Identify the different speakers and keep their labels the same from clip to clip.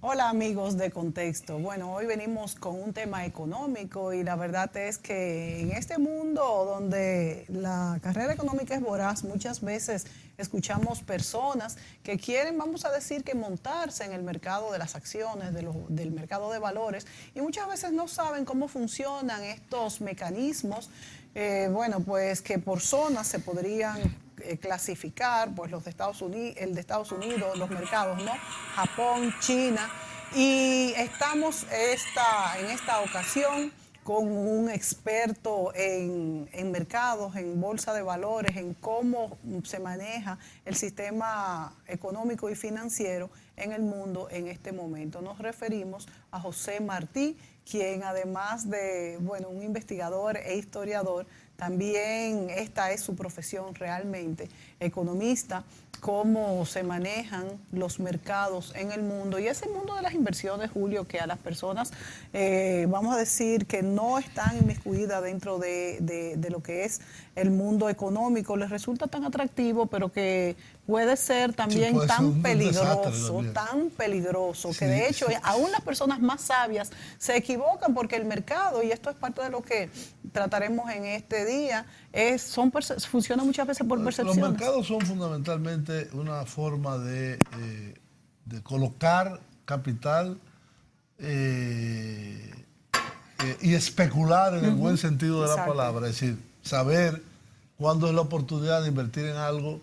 Speaker 1: Hola amigos de Contexto. Bueno, hoy venimos con un tema económico y la verdad es que en este mundo donde la carrera económica es voraz, muchas veces escuchamos personas que quieren, vamos a decir, que montarse en el mercado de las acciones, del mercado de valores, y muchas veces no saben cómo funcionan estos mecanismos. Bueno, pues que por zonas se podrían clasificar, pues los de Estados Unidos, el de Estados Unidos, los mercados, ¿no? Japón, China, y estamos en esta ocasión con un experto en mercados, en bolsa de valores, en cómo se maneja el sistema económico y financiero en el mundo en este momento. Nos referimos a José Martí, quien además de, bueno, un investigador e historiador, también esta es su profesión realmente, economista, cómo se manejan los mercados en el mundo y ese mundo de las inversiones, Julio, que a las personas, vamos a decir, que no están inmiscuidas dentro de lo que es el mundo económico, les resulta tan atractivo, pero que puede ser también
Speaker 2: puede ser
Speaker 1: tan
Speaker 2: un
Speaker 1: peligroso,
Speaker 2: Sí,
Speaker 1: que de hecho
Speaker 2: sí.
Speaker 1: aún las personas más sabias se equivocan porque el mercado, y esto es parte de lo que trataremos en este día, funciona muchas veces por
Speaker 2: Los
Speaker 1: percepciones.
Speaker 2: mercados son fundamentalmente una forma de colocar capital y especular en el buen sentido de la
Speaker 1: Exacto.
Speaker 2: palabra. Es decir, saber cuándo es la oportunidad de invertir en algo,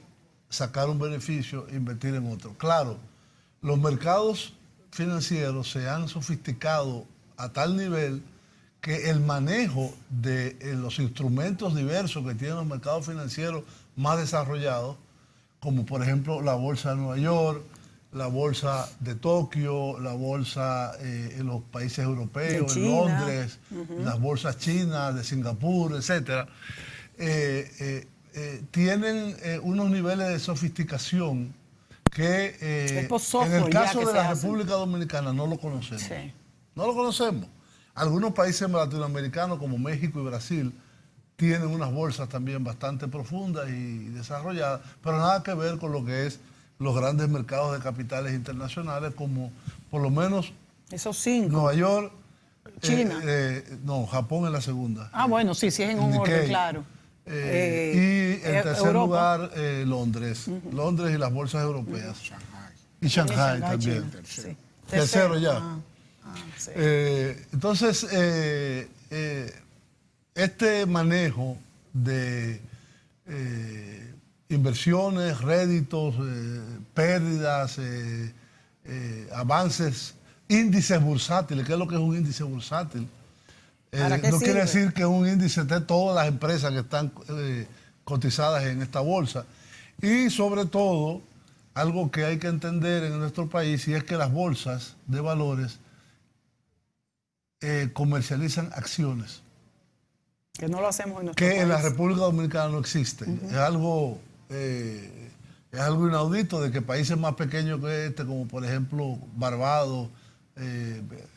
Speaker 2: sacar un beneficio e invertir en otro. Claro, los mercados financieros se han sofisticado a tal nivel que el manejo de los instrumentos diversos que tienen los mercados financieros más desarrollados, como por ejemplo la bolsa de Nueva York, la bolsa de Tokio, la bolsa en los países europeos, en Londres, las bolsas chinas, de Singapur, etcétera, tienen unos niveles de sofisticación que en el caso de la República Dominicana no lo conocemos.
Speaker 1: Sí.
Speaker 2: No lo conocemos. Algunos países latinoamericanos como México y Brasil tienen unas bolsas también bastante profundas y desarrolladas, pero nada que ver con lo que es los grandes mercados de capitales internacionales, como por lo menos
Speaker 1: esos 5.
Speaker 2: Nueva York,
Speaker 1: China.
Speaker 2: no, Japón es la segunda.
Speaker 1: Ah, bueno, sí, sí es en un orden, claro.
Speaker 2: Y en tercer
Speaker 1: Europa.
Speaker 2: lugar, Londres. Londres y las bolsas europeas.
Speaker 3: Shanghai.
Speaker 2: Y Shanghai también.
Speaker 1: Sí.
Speaker 2: Tercero ya.
Speaker 1: Sí.
Speaker 2: Entonces, este manejo de inversiones, réditos, pérdidas, avances, índices bursátiles. ¿Qué es lo que es un índice bursátil? No quiere decir que un índice de todas las empresas que están cotizadas en esta bolsa. Y sobre todo, algo que hay que entender en nuestro país, y es que las bolsas de valores comercializan acciones.
Speaker 1: Que no lo hacemos en nuestro
Speaker 2: que
Speaker 1: país.
Speaker 2: En la República Dominicana no existe. Es algo inaudito de que países más pequeños que este, como por ejemplo Barbados,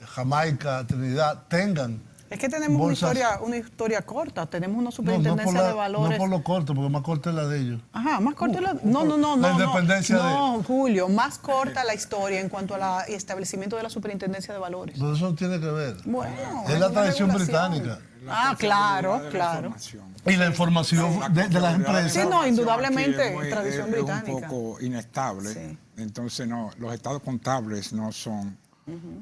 Speaker 2: Jamaica, Trinidad, tengan.
Speaker 1: Es que tenemos una historia corta, tenemos una superintendencia de valores.
Speaker 2: No por lo corto, porque más corta es la de ellos.
Speaker 1: Ajá, más corta la... No.
Speaker 2: La independencia
Speaker 1: no, Julio, más corta la historia en cuanto al establecimiento de la superintendencia de valores.
Speaker 2: Entonces eso no tiene que ver.
Speaker 1: Bueno,
Speaker 2: es la tradición británica.
Speaker 1: Claro.
Speaker 2: Y la información de las empresas.
Speaker 1: Sí, no, indudablemente, tradición británica.
Speaker 3: Es un poco inestable,
Speaker 1: Sí.
Speaker 3: entonces los estados contables no son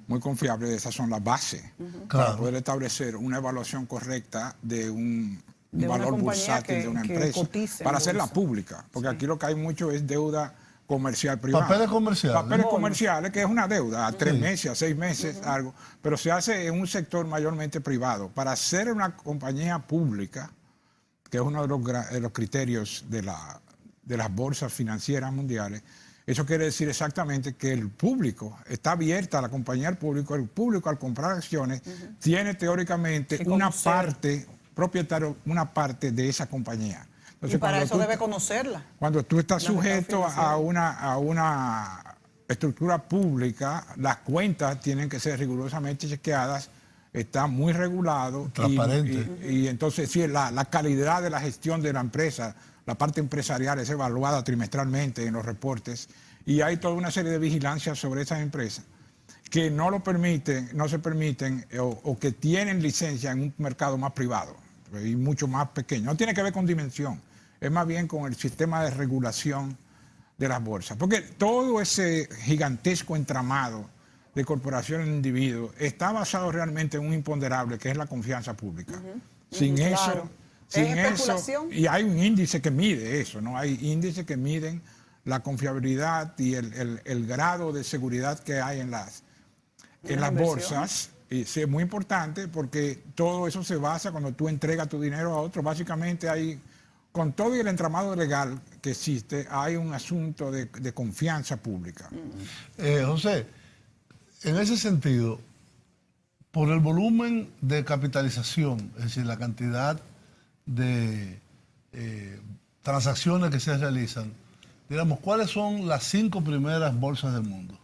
Speaker 3: muy confiables, esas son las bases para poder establecer una evaluación correcta de un valor bursátil de una empresa, para hacerla pública, porque aquí lo que hay mucho es deuda comercial privada.
Speaker 2: Papeles comerciales.
Speaker 3: Papeles comerciales, que es una deuda a 3 meses, a 6 meses, algo, pero se hace en un sector mayormente privado. Para ser una compañía pública, que es uno de los criterios de las bolsas financieras mundiales, eso quiere decir exactamente que el público está abierta a la compañía al público. El público, al comprar acciones, tiene teóricamente una parte propietario, una parte de esa compañía. Entonces,
Speaker 1: y para eso debe conocerla.
Speaker 3: Cuando tú estás sujeto a una estructura pública, las cuentas tienen que ser rigurosamente chequeadas, está muy regulado.
Speaker 2: Transparente.
Speaker 3: Y entonces, sí, la calidad de la gestión de la empresa, la parte empresarial es evaluada trimestralmente en los reportes y hay toda una serie de vigilancias sobre esas empresas que no se permiten o que tienen licencia en un mercado más privado y mucho más pequeño. No tiene que ver con dimensión, es más bien con el sistema de regulación de las bolsas. Porque todo ese gigantesco entramado de corporaciones e individuos está basado realmente en un imponderable que es la confianza pública. Sin
Speaker 1: claro.
Speaker 3: sin
Speaker 1: ¿Es
Speaker 3: eso,
Speaker 1: especulación?
Speaker 3: y hay un índice que mide eso, ¿no? Hay índices que miden la confiabilidad y el grado de seguridad que hay en las
Speaker 1: inversión.
Speaker 3: bolsas. Y sí, es muy importante porque todo eso se basa cuando tú entregas tu dinero a otro. Básicamente hay, con todo y el entramado legal que existe, hay un asunto de confianza pública.
Speaker 2: José, en ese sentido, por el volumen de capitalización, es decir, la cantidad de transacciones que se realizan, digamos, ¿cuáles son las 5 primeras bolsas del mundo?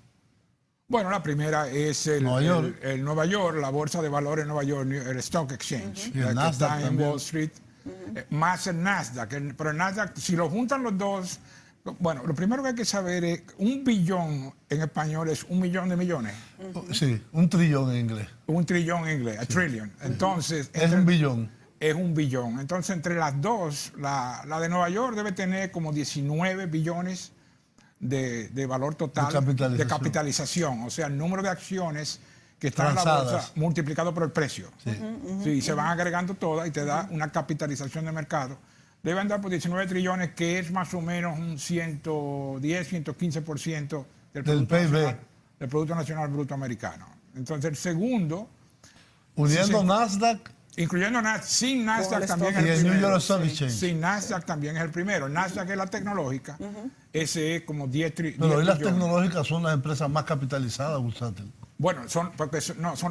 Speaker 3: Bueno, la primera es el
Speaker 2: Nueva York.
Speaker 3: el Nueva York, la Bolsa de Valores de Nueva York, el Stock Exchange,
Speaker 2: Y el
Speaker 3: que
Speaker 2: Nasdaq
Speaker 3: está en
Speaker 2: también.
Speaker 3: Wall Street, más el Nasdaq. Pero el Nasdaq, si lo juntan los dos, bueno, lo primero que hay que saber es, 1 billón en español es 1 millón de millones,
Speaker 2: Sí, 1 trillón en inglés.
Speaker 3: 1 trillón en inglés, a trillion. Entonces,
Speaker 2: Es 1 billón.
Speaker 3: es 1 billón. Entonces, entre las dos, la de Nueva York debe tener como 19 billones de valor total
Speaker 2: De
Speaker 3: capitalización. O sea, el número de acciones que están en la
Speaker 2: Transadas.
Speaker 3: bolsa multiplicado por el precio.
Speaker 2: Sí.
Speaker 3: Sí, se van agregando todas y te da una capitalización de mercado. Debe andar por 19 trillones, que es más o menos un 110, 115% del Producto
Speaker 2: PIB.
Speaker 3: Nacional, del Producto Nacional Bruto Americano. Entonces, el segundo,
Speaker 2: Uniendo
Speaker 3: Sí, sí.
Speaker 2: Nasdaq
Speaker 3: incluyendo sin Nasdaq
Speaker 1: el
Speaker 3: también
Speaker 1: stock
Speaker 2: y
Speaker 3: es
Speaker 2: el
Speaker 3: el
Speaker 2: New
Speaker 3: primero.
Speaker 2: York Stock Exchange.
Speaker 3: Sin Nasdaq también es el primero. El Nasdaq es la tecnológica. Ese es como 10
Speaker 2: Pero hoy las
Speaker 3: billones.
Speaker 2: tecnológicas son las empresas más capitalizadas, bursátil.
Speaker 3: Bueno, son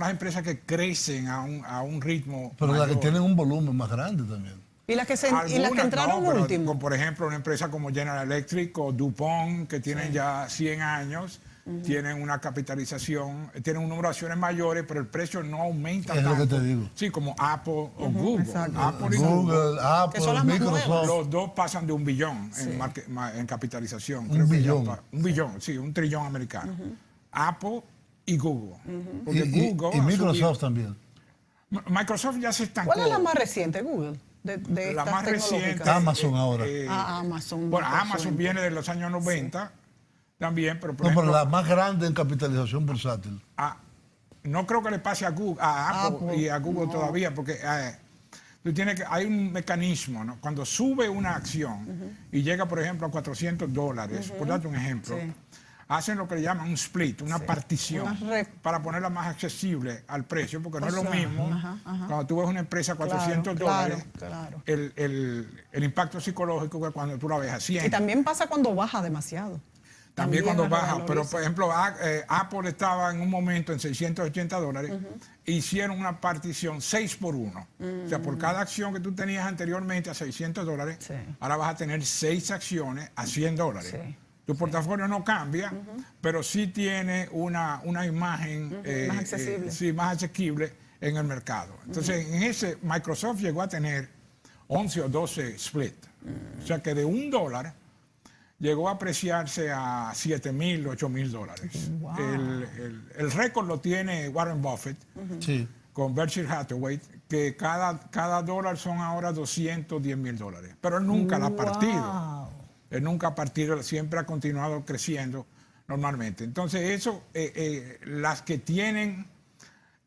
Speaker 3: las empresas que crecen a un ritmo
Speaker 2: Pero las que
Speaker 3: mayor.
Speaker 2: tienen un volumen más grande también.
Speaker 1: Y las que, y las que
Speaker 3: Algunas
Speaker 1: entraron
Speaker 3: no, pero
Speaker 1: último.
Speaker 3: por ejemplo, una empresa como General Electric o DuPont, que tienen ya 100 años, tienen una capitalización, tienen un número de acciones mayores, pero el precio no aumenta
Speaker 2: Es lo
Speaker 3: tanto.
Speaker 2: que te digo.
Speaker 3: Sí, como Apple o Google.
Speaker 1: exacto.
Speaker 3: Apple y Google.
Speaker 2: Google, Apple,
Speaker 1: Que son las más
Speaker 2: Microsoft.
Speaker 3: Los dos pasan de 1 billón en capitalización. Creo
Speaker 2: Un
Speaker 3: que ya
Speaker 2: billón.
Speaker 3: 1 billón, sí, 1 trillón americano. Apple y Google. Porque
Speaker 2: Y
Speaker 3: Google ha
Speaker 2: Microsoft
Speaker 3: subido.
Speaker 2: también.
Speaker 3: Microsoft ya se estancó.
Speaker 1: ¿Cuál es la más reciente, Google? De
Speaker 3: La
Speaker 1: estas
Speaker 3: más reciente.
Speaker 1: tecnológicas?
Speaker 2: Amazon ahora.
Speaker 1: Amazon.
Speaker 3: Bueno,
Speaker 1: por
Speaker 3: Amazon
Speaker 1: suerte.
Speaker 3: viene de los años 90 también, pero por
Speaker 2: No, pero
Speaker 3: ejemplo,
Speaker 2: la más grande en capitalización bursátil.
Speaker 3: no creo que le pase a Google, a Apple
Speaker 1: Apple,
Speaker 3: y a Google todavía, porque tú tienes hay un mecanismo, ¿no? Cuando sube una acción y llega, por ejemplo, a $400, por darte un ejemplo,
Speaker 1: Sí.
Speaker 3: hacen lo que le llaman un split, una partición,
Speaker 1: Una
Speaker 3: para ponerla más accesible al precio, porque no es lo
Speaker 1: sea,
Speaker 3: mismo cuando tú ves una empresa a $400,
Speaker 1: Claro.
Speaker 3: el impacto psicológico que cuando tú la ves a 100.
Speaker 1: Y también pasa cuando baja demasiado.
Speaker 3: También cuando
Speaker 1: la
Speaker 3: baja, pero
Speaker 1: revaloriza.
Speaker 3: por ejemplo, Apple estaba en un momento en $680, hicieron una partición 6 por 1. O sea, por cada acción que tú tenías anteriormente a $600,
Speaker 1: Sí.
Speaker 3: ahora vas a tener 6 acciones a $100.
Speaker 1: Sí.
Speaker 3: Tu portafolio no cambia, pero sí tiene una imagen
Speaker 1: Más accesible.
Speaker 3: sí, más asequible en el mercado. Entonces, en ese, Microsoft llegó a tener 11 o 12 split. O sea, que de $1 llegó a apreciarse a $7,000, $8,000.
Speaker 1: Wow.
Speaker 3: El récord lo tiene Warren Buffett
Speaker 2: Sí.
Speaker 3: con Berkshire Hathaway, que cada dólar son ahora $210,000. Pero él nunca la ha partido.
Speaker 1: Wow.
Speaker 3: Él nunca ha partido, siempre ha continuado creciendo normalmente. Entonces, eso, las que tienen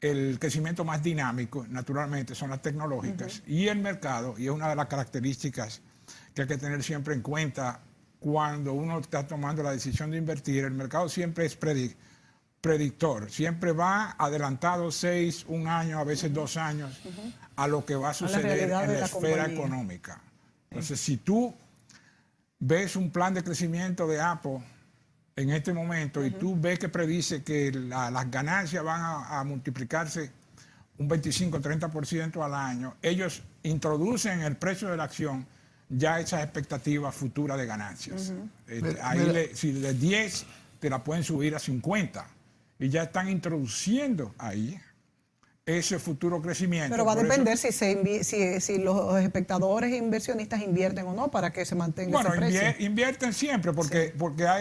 Speaker 3: el crecimiento más dinámico, naturalmente, son las tecnológicas y el mercado, y es una de las características que hay que tener siempre en cuenta cuando uno está tomando la decisión de invertir. El mercado siempre es predictor, siempre va adelantado 6, 1 año, a veces 2 años, a lo que va a suceder
Speaker 1: realidad
Speaker 3: en
Speaker 1: de
Speaker 3: la
Speaker 1: la
Speaker 3: esfera
Speaker 1: compañía.
Speaker 3: económica. Entonces, si tú ves un plan de crecimiento de Apple en este momento y tú ves que predice que las ganancias van a multiplicarse un 25-30% al año, ellos introducen en el precio de la acción ya esas expectativas futuras de ganancias. Si de 10 te la pueden subir a 50 y ya están introduciendo ahí ese futuro crecimiento.
Speaker 1: Pero va a
Speaker 3: Por eso-
Speaker 1: depender si los espectadores e inversionistas invierten o no para que se mantenga
Speaker 3: Bueno,
Speaker 1: ese precio.
Speaker 3: invierten siempre porque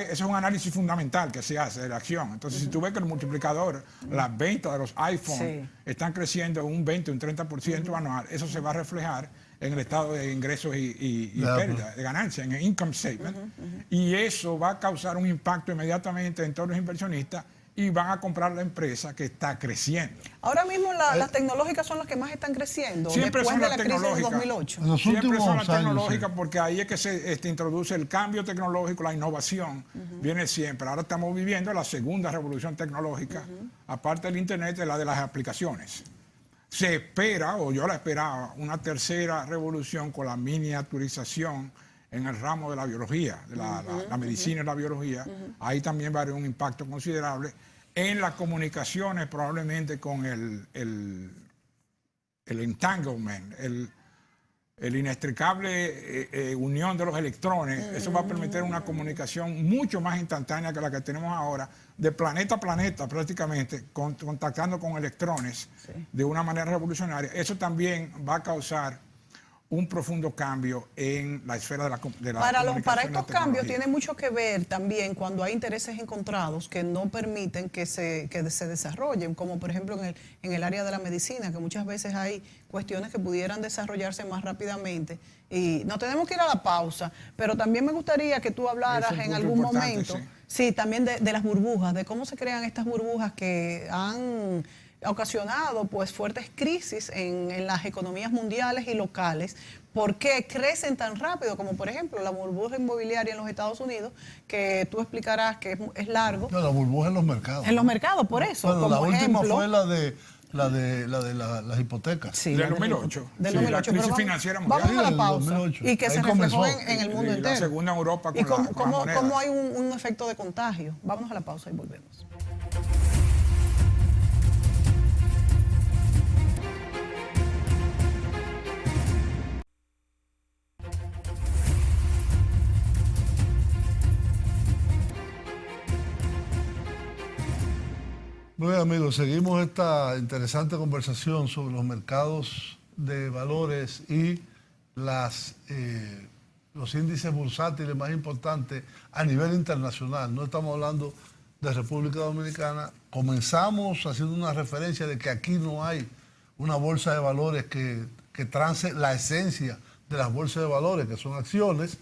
Speaker 3: ese es un análisis fundamental que se hace de la acción. Entonces, si tú ves que el multiplicador, las ventas de los iPhones están creciendo un 20, un 30% anual, eso se va a reflejar en el estado de ingresos y pérdida, de ganancias, en el income statement. Y eso va a causar un impacto inmediatamente en todos los inversionistas y van a comprar la empresa que está creciendo.
Speaker 1: Ahora mismo las tecnológicas son las que más están creciendo
Speaker 3: Siempre
Speaker 1: después
Speaker 3: son
Speaker 1: de
Speaker 3: las
Speaker 1: la crisis del
Speaker 3: tecnológicas.
Speaker 1: 2008.
Speaker 2: En los
Speaker 3: Siempre son
Speaker 2: últimos
Speaker 3: las
Speaker 2: años,
Speaker 3: tecnológicas
Speaker 2: sí.
Speaker 3: porque ahí es que se introduce el cambio tecnológico, la innovación, viene siempre. Ahora estamos viviendo la segunda revolución tecnológica, aparte del Internet, de la de las aplicaciones. Se espera, o yo la esperaba, una tercera revolución con la miniaturización en el ramo de la biología, de la medicina y la biología. Ahí también va a haber un impacto considerable. En las comunicaciones, probablemente con el entanglement, el inextricable unión de los electrones, eso va a permitir una comunicación mucho más instantánea que la que tenemos ahora, de planeta a planeta prácticamente, contactando con electrones de una manera revolucionaria. Eso también va a causar un profundo cambio en la esfera de la
Speaker 1: Para
Speaker 3: comunicación y la
Speaker 1: estos cambios
Speaker 3: tecnología.
Speaker 1: tiene mucho que ver también cuando hay intereses encontrados que no permiten que se desarrollen, como por ejemplo en el área de la medicina, que muchas veces hay cuestiones que pudieran desarrollarse más rápidamente. Y no tenemos que ir a la pausa, pero también me gustaría que tú hablaras
Speaker 3: Es un
Speaker 1: en
Speaker 3: punto
Speaker 1: algún
Speaker 3: importante,
Speaker 1: momento,
Speaker 3: sí.
Speaker 1: también de las burbujas, de cómo se crean estas burbujas que han ocasionado pues fuertes crisis en las economías mundiales y locales. ¿Por qué crecen tan rápido? Como por ejemplo la burbuja inmobiliaria en los Estados Unidos, que tú explicarás que es largo.
Speaker 2: No, la burbuja en los mercados.
Speaker 1: En los mercados, por eso.
Speaker 2: Bueno,
Speaker 1: como
Speaker 2: la última
Speaker 1: ejemplo,
Speaker 2: fue las hipotecas.
Speaker 1: Sí,
Speaker 3: Del
Speaker 1: la
Speaker 3: 2008.
Speaker 1: Del
Speaker 3: Sí,
Speaker 1: 2008.
Speaker 3: la crisis
Speaker 1: pero
Speaker 3: financiera mundial.
Speaker 1: vamos a la
Speaker 2: Del
Speaker 1: pausa.
Speaker 2: 2008.
Speaker 1: Y que
Speaker 2: Ahí
Speaker 1: se reflejó
Speaker 2: comenzó.
Speaker 1: en el mundo
Speaker 3: Y la
Speaker 1: entero.
Speaker 3: segunda en Europa
Speaker 1: ¿Y
Speaker 3: con las monedas.
Speaker 1: cómo hay un efecto de contagio? Vámonos a la pausa y volvemos.
Speaker 2: Muy bien, amigos, seguimos esta interesante conversación sobre los mercados de valores y los índices bursátiles más importantes a nivel internacional. No estamos hablando de República Dominicana. Comenzamos haciendo una referencia de que aquí no hay una bolsa de valores que trance la esencia de las bolsas de valores, que son acciones,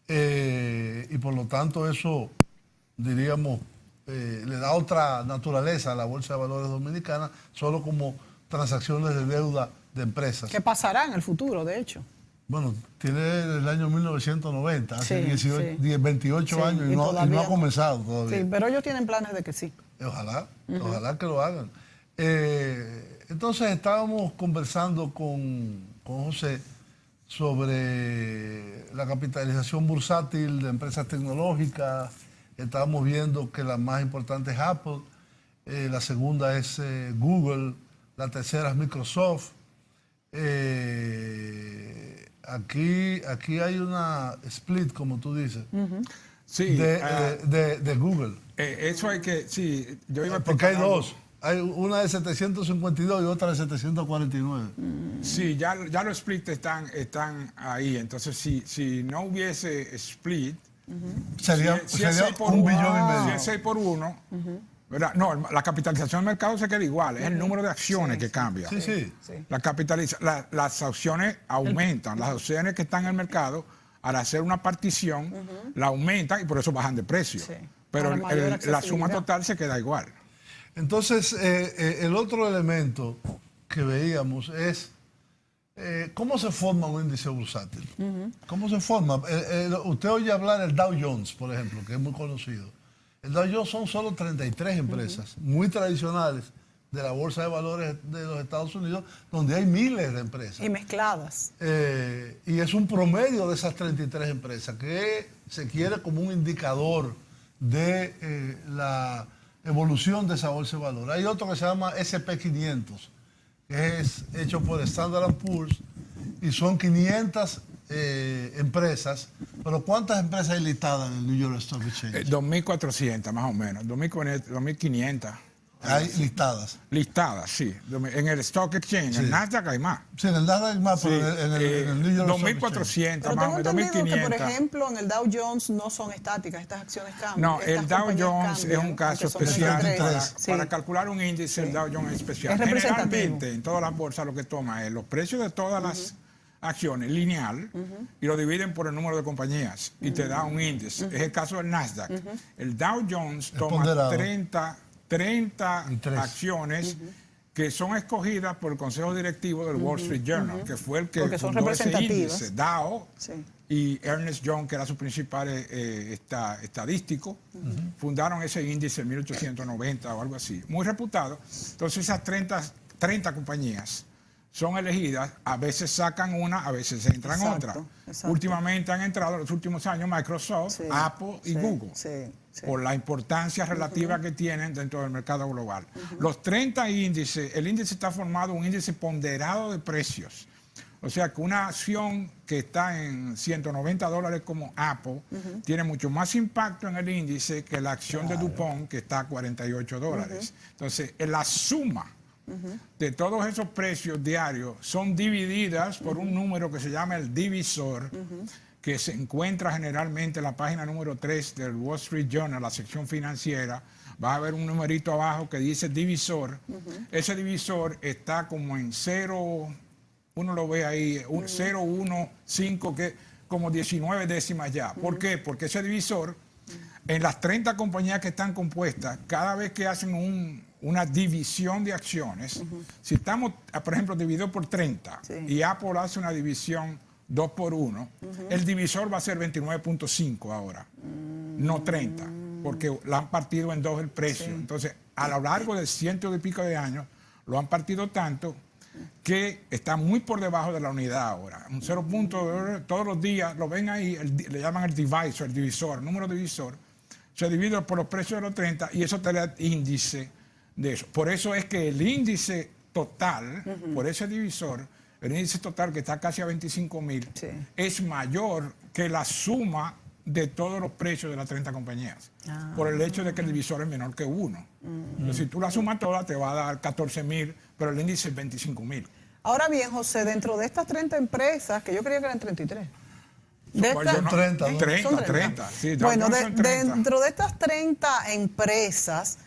Speaker 2: y por lo tanto eso, diríamos, le da otra naturaleza a la Bolsa de Valores Dominicana, solo como transacciones de deuda de empresas.
Speaker 1: ¿Qué pasará en el futuro, de hecho?
Speaker 2: Bueno, tiene el año 1990, hace
Speaker 1: Sí,
Speaker 2: 28
Speaker 1: Sí,
Speaker 2: años y no
Speaker 1: todavía
Speaker 2: ha comenzado todavía.
Speaker 1: Sí, pero ellos tienen planes de que sí.
Speaker 2: Ojalá, ojalá que lo hagan. Entonces estábamos conversando con José sobre la capitalización bursátil de empresas tecnológicas. Estábamos viendo que la más importante es Apple, la segunda es Google, la tercera es Microsoft. Aquí hay una split, como tú dices,
Speaker 3: Sí,
Speaker 2: de Google.
Speaker 3: eso hay que, sí, yo iba a
Speaker 2: Porque hay
Speaker 3: explicar algo.
Speaker 2: dos. Hay una de 752 y otra de 749.
Speaker 3: Sí, ya los splits están ahí. Entonces, si no hubiese split,
Speaker 2: Sería
Speaker 3: si es 6 por
Speaker 2: un
Speaker 3: uno,
Speaker 2: billón y
Speaker 3: Si
Speaker 2: medio.
Speaker 3: es 6 por 1, ¿verdad? No, la capitalización del mercado se queda igual, es el número de acciones que cambia.
Speaker 2: Sí, sí.
Speaker 3: Las acciones aumentan, las acciones que están en el mercado, al hacer una partición, la aumentan y por eso bajan de precio.
Speaker 1: Sí.
Speaker 3: Pero
Speaker 1: Para mayor
Speaker 3: la suma
Speaker 1: accesibilidad.
Speaker 3: total se queda igual.
Speaker 2: Entonces, el otro elemento que veíamos es cómo se forma un índice bursátil. ¿Cómo se forma? Usted oye hablar del Dow Jones, por ejemplo, que es muy conocido. El Dow Jones son solo 33 empresas muy tradicionales de la Bolsa de Valores de los Estados Unidos, donde hay miles de empresas.
Speaker 1: Y mezcladas.
Speaker 2: Y es un promedio de esas 33 empresas que se quiere como un indicador de la evolución de esa bolsa de valores. Hay otro que se llama SP500, que es hecho por Standard & Poor's y son 500 empresas. Pero ¿cuántas empresas hay listadas en el New York Stock Exchange?
Speaker 3: 2.400 más o menos, 2.500.
Speaker 2: Hay listadas.
Speaker 3: Listadas, sí. En el Stock Exchange,
Speaker 2: Sí.
Speaker 3: en el Nasdaq hay más.
Speaker 2: Sí, en el Nasdaq hay más, pero en el New York Stock Exchange.
Speaker 3: 2.400,
Speaker 1: Pero
Speaker 3: más
Speaker 1: tengo
Speaker 3: o menos,
Speaker 1: entendido que, por
Speaker 3: 2.500.
Speaker 1: ejemplo, en el Dow Jones no son estáticas, estas acciones cambian.
Speaker 3: No,
Speaker 1: estas
Speaker 3: el Dow
Speaker 1: compañías
Speaker 3: Jones es
Speaker 1: cambian,
Speaker 3: un caso
Speaker 1: aunque son
Speaker 3: especial.
Speaker 1: 33. Sí.
Speaker 3: Para calcular un índice, el Dow Jones es especial.
Speaker 1: Es representativo.
Speaker 3: Generalmente, en todas las bolsas lo que toma es los precios de todas las acciones lineal y lo dividen por el número de compañías y te da un índice. Es el caso del Nasdaq. El Dow Jones toma
Speaker 2: ponderado.
Speaker 3: 30
Speaker 2: Y tres.
Speaker 3: acciones que son escogidas por el Consejo Directivo del Wall Street Journal, que fue el que
Speaker 1: Porque son
Speaker 3: fundó ese
Speaker 1: representativas.
Speaker 3: índice, Dow,
Speaker 1: Sí.
Speaker 3: y Ernest Young, que era su principal estadístico, fundaron ese índice en 1890 o algo así, muy reputado. Entonces esas 30 compañías son elegidas, a veces sacan una, a veces entran
Speaker 1: Exacto,
Speaker 3: otra.
Speaker 1: exacto.
Speaker 3: Últimamente han entrado en los últimos años Microsoft,
Speaker 1: Sí,
Speaker 3: Apple y
Speaker 1: sí,
Speaker 3: Google,
Speaker 1: sí, sí.
Speaker 3: por la importancia relativa que tienen dentro del mercado global. Los 30 índices, el índice está formado un índice ponderado de precios. O sea que una acción que está en $190 como Apple tiene mucho más impacto en el índice que la acción de DuPont, que está a $48. Entonces, la suma de todos esos precios diarios son divididas por un número que se llama el divisor, que se encuentra generalmente en la página número 3 del Wall Street Journal, la sección financiera. Va a haber un numerito abajo que dice divisor. Ese divisor está como en 0, uno lo ve ahí, 0,15, que como 19 décimas ya. ¿Por qué? Porque ese divisor, en las 30 compañías que están compuestas, cada vez que hacen una división de acciones, si estamos, por ejemplo, dividido por 30
Speaker 1: Sí.
Speaker 3: y Apple hace una división 2 por 1, el divisor va a ser 29.5 ahora, no 30, porque la han partido en dos el precio.
Speaker 1: Sí.
Speaker 3: Entonces, a lo largo de cientos y pico de años, lo han partido tanto que está muy por debajo de la unidad ahora. Un 0 punto, todos los días, lo ven ahí, le llaman el divisor, número divisor, se divide por los precios de los 30 y eso te da índice de eso. Por eso es que el índice total, por ese divisor, el índice total que está casi a 25,000,
Speaker 1: Sí.
Speaker 3: es mayor que la suma de todos los precios de las 30 compañías, por el hecho de que el divisor es menor que 1. Entonces, si tú la sumas toda, te va a dar 14,000, pero el índice es 25,000.
Speaker 1: Ahora bien, José, dentro de estas 30 empresas, que yo creía que eran 33.
Speaker 2: Son 30, ¿no?
Speaker 3: 30. Sí,
Speaker 1: Bueno,
Speaker 3: son 30.
Speaker 1: dentro de estas 30 empresas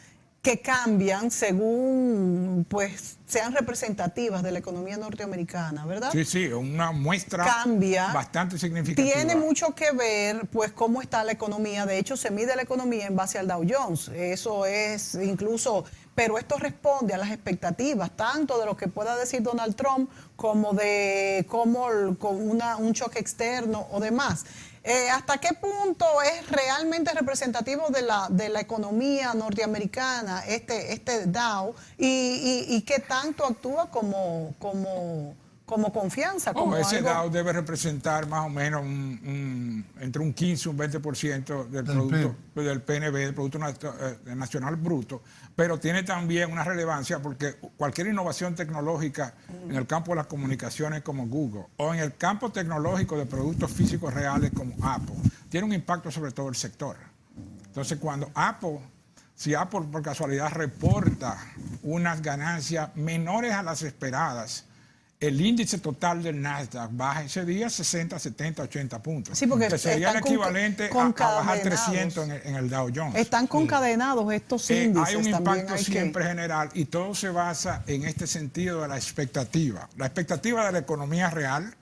Speaker 1: que cambian según pues sean representativas de la economía norteamericana, ¿verdad?
Speaker 3: Sí, sí, una muestra
Speaker 1: Cambia.
Speaker 3: bastante significativa.
Speaker 1: Tiene mucho que ver, pues, cómo está la economía. De hecho, se mide la economía en base al Dow Jones. Eso es incluso, pero esto responde a las expectativas, tanto de lo que pueda decir Donald Trump, como de un choque externo o demás. ¿Hasta qué punto es realmente representativo de la economía norteamericana este Dow y qué tanto actúa como confianza? Como
Speaker 3: Ese
Speaker 1: algo-
Speaker 3: Dow debe representar más o menos entre un 15 y un 20% del producto del PNB, del Producto Nacional Bruto, pero tiene también una relevancia porque cualquier innovación tecnológica en el campo de las comunicaciones como Google o en el campo tecnológico de productos físicos reales como Apple, tiene un impacto sobre todo el sector. Entonces, si Apple por casualidad reporta unas ganancias menores a las esperadas, el índice total del Nasdaq baja ese día 60, 70, 80 puntos.
Speaker 1: Sí, porque
Speaker 3: que sería el
Speaker 1: están
Speaker 3: equivalente a bajar 300 en el Dow Jones.
Speaker 1: Están concadenados estos índices.
Speaker 3: Hay un
Speaker 1: también
Speaker 3: impacto
Speaker 1: hay que-
Speaker 3: siempre general y todo se basa en este sentido de la expectativa. La expectativa de la economía real,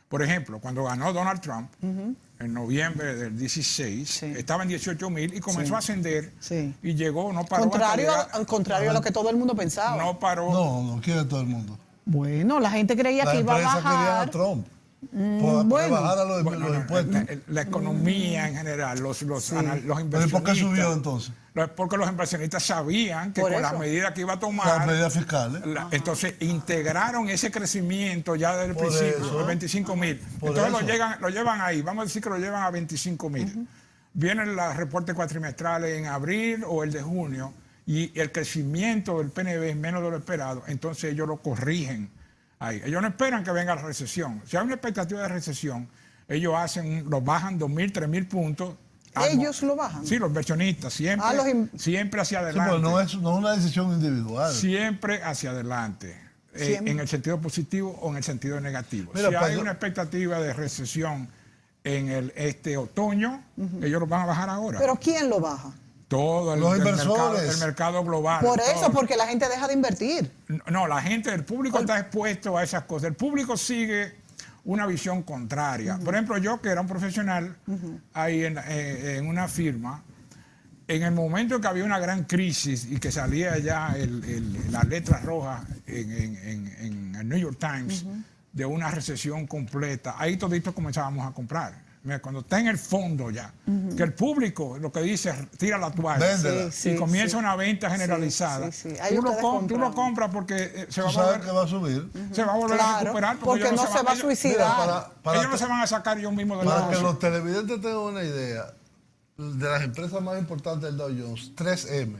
Speaker 3: por ejemplo, cuando ganó Donald Trump en noviembre del 16,
Speaker 1: Sí.
Speaker 3: estaba en 18,000 y comenzó a ascender
Speaker 1: Sí.
Speaker 3: y llegó, no paró.
Speaker 1: Contrario,
Speaker 3: hasta llegar-
Speaker 1: al contrario a lo que todo el mundo pensaba.
Speaker 3: no paró.
Speaker 2: No quiere todo el mundo.
Speaker 1: Bueno, la gente creía
Speaker 2: La
Speaker 1: que iba a
Speaker 2: empresa quería a
Speaker 1: bajar.
Speaker 2: Trump.
Speaker 1: bueno.
Speaker 2: Bajar a los
Speaker 3: Bueno,
Speaker 2: impuestos.
Speaker 3: la economía en general, los
Speaker 2: Pero
Speaker 3: inversionistas.
Speaker 2: ¿y por qué subió entonces?
Speaker 3: Porque los inversionistas sabían que
Speaker 1: Por
Speaker 3: con
Speaker 1: eso.
Speaker 3: las medidas que iba a
Speaker 2: Las
Speaker 3: tomar,
Speaker 2: medidas fiscales.
Speaker 3: entonces integraron ese crecimiento ya desde el
Speaker 2: Por
Speaker 3: principio,
Speaker 2: eso.
Speaker 3: de 25,000.
Speaker 2: Por
Speaker 3: Entonces
Speaker 2: eso.
Speaker 3: lo llevan ahí, vamos a decir que lo llevan a 25,000. Vienen los reportes cuatrimestrales en abril o el de junio y el crecimiento del PNB es menos de lo esperado, entonces ellos lo corrigen ahí. Ellos no esperan que venga la recesión. Si hay una expectativa de recesión, ellos lo bajan 2,000, 3,000 puntos
Speaker 1: Ellos lo bajan.
Speaker 3: Sí, los inversionistas, siempre, siempre hacia
Speaker 2: Sí,
Speaker 3: adelante.
Speaker 2: pero no es una decisión individual.
Speaker 3: Siempre hacia adelante. En el sentido positivo o en el sentido negativo.
Speaker 2: Mira,
Speaker 3: si hay una expectativa de recesión en este otoño, ellos lo van a bajar ahora.
Speaker 1: ¿Pero quién lo baja?
Speaker 3: Todo
Speaker 2: Los inversores.
Speaker 3: el mercado global.
Speaker 1: Por eso,
Speaker 3: todo.
Speaker 1: porque la gente deja de invertir.
Speaker 3: No, la gente, el público está expuesto a esas cosas. El público sigue una visión contraria. Por ejemplo, yo que era un profesional ahí en una firma, en el momento en que había una gran crisis y que salía ya las letras rojas en el New York Times de una recesión completa, ahí toditos comenzábamos a comprar. Mira, cuando está en el fondo ya, que el público lo que dice es tira la toalla y comienza una venta generalizada. Tú lo compras porque se va a volver,
Speaker 2: que va a subir.
Speaker 3: Se va a volver a recuperar
Speaker 1: porque no se va a suicidar.
Speaker 3: Ellos no se van a sacar ellos mismos de la
Speaker 2: Para que los televidentes tengan una idea, de las empresas más importantes del Dow Jones, 3M,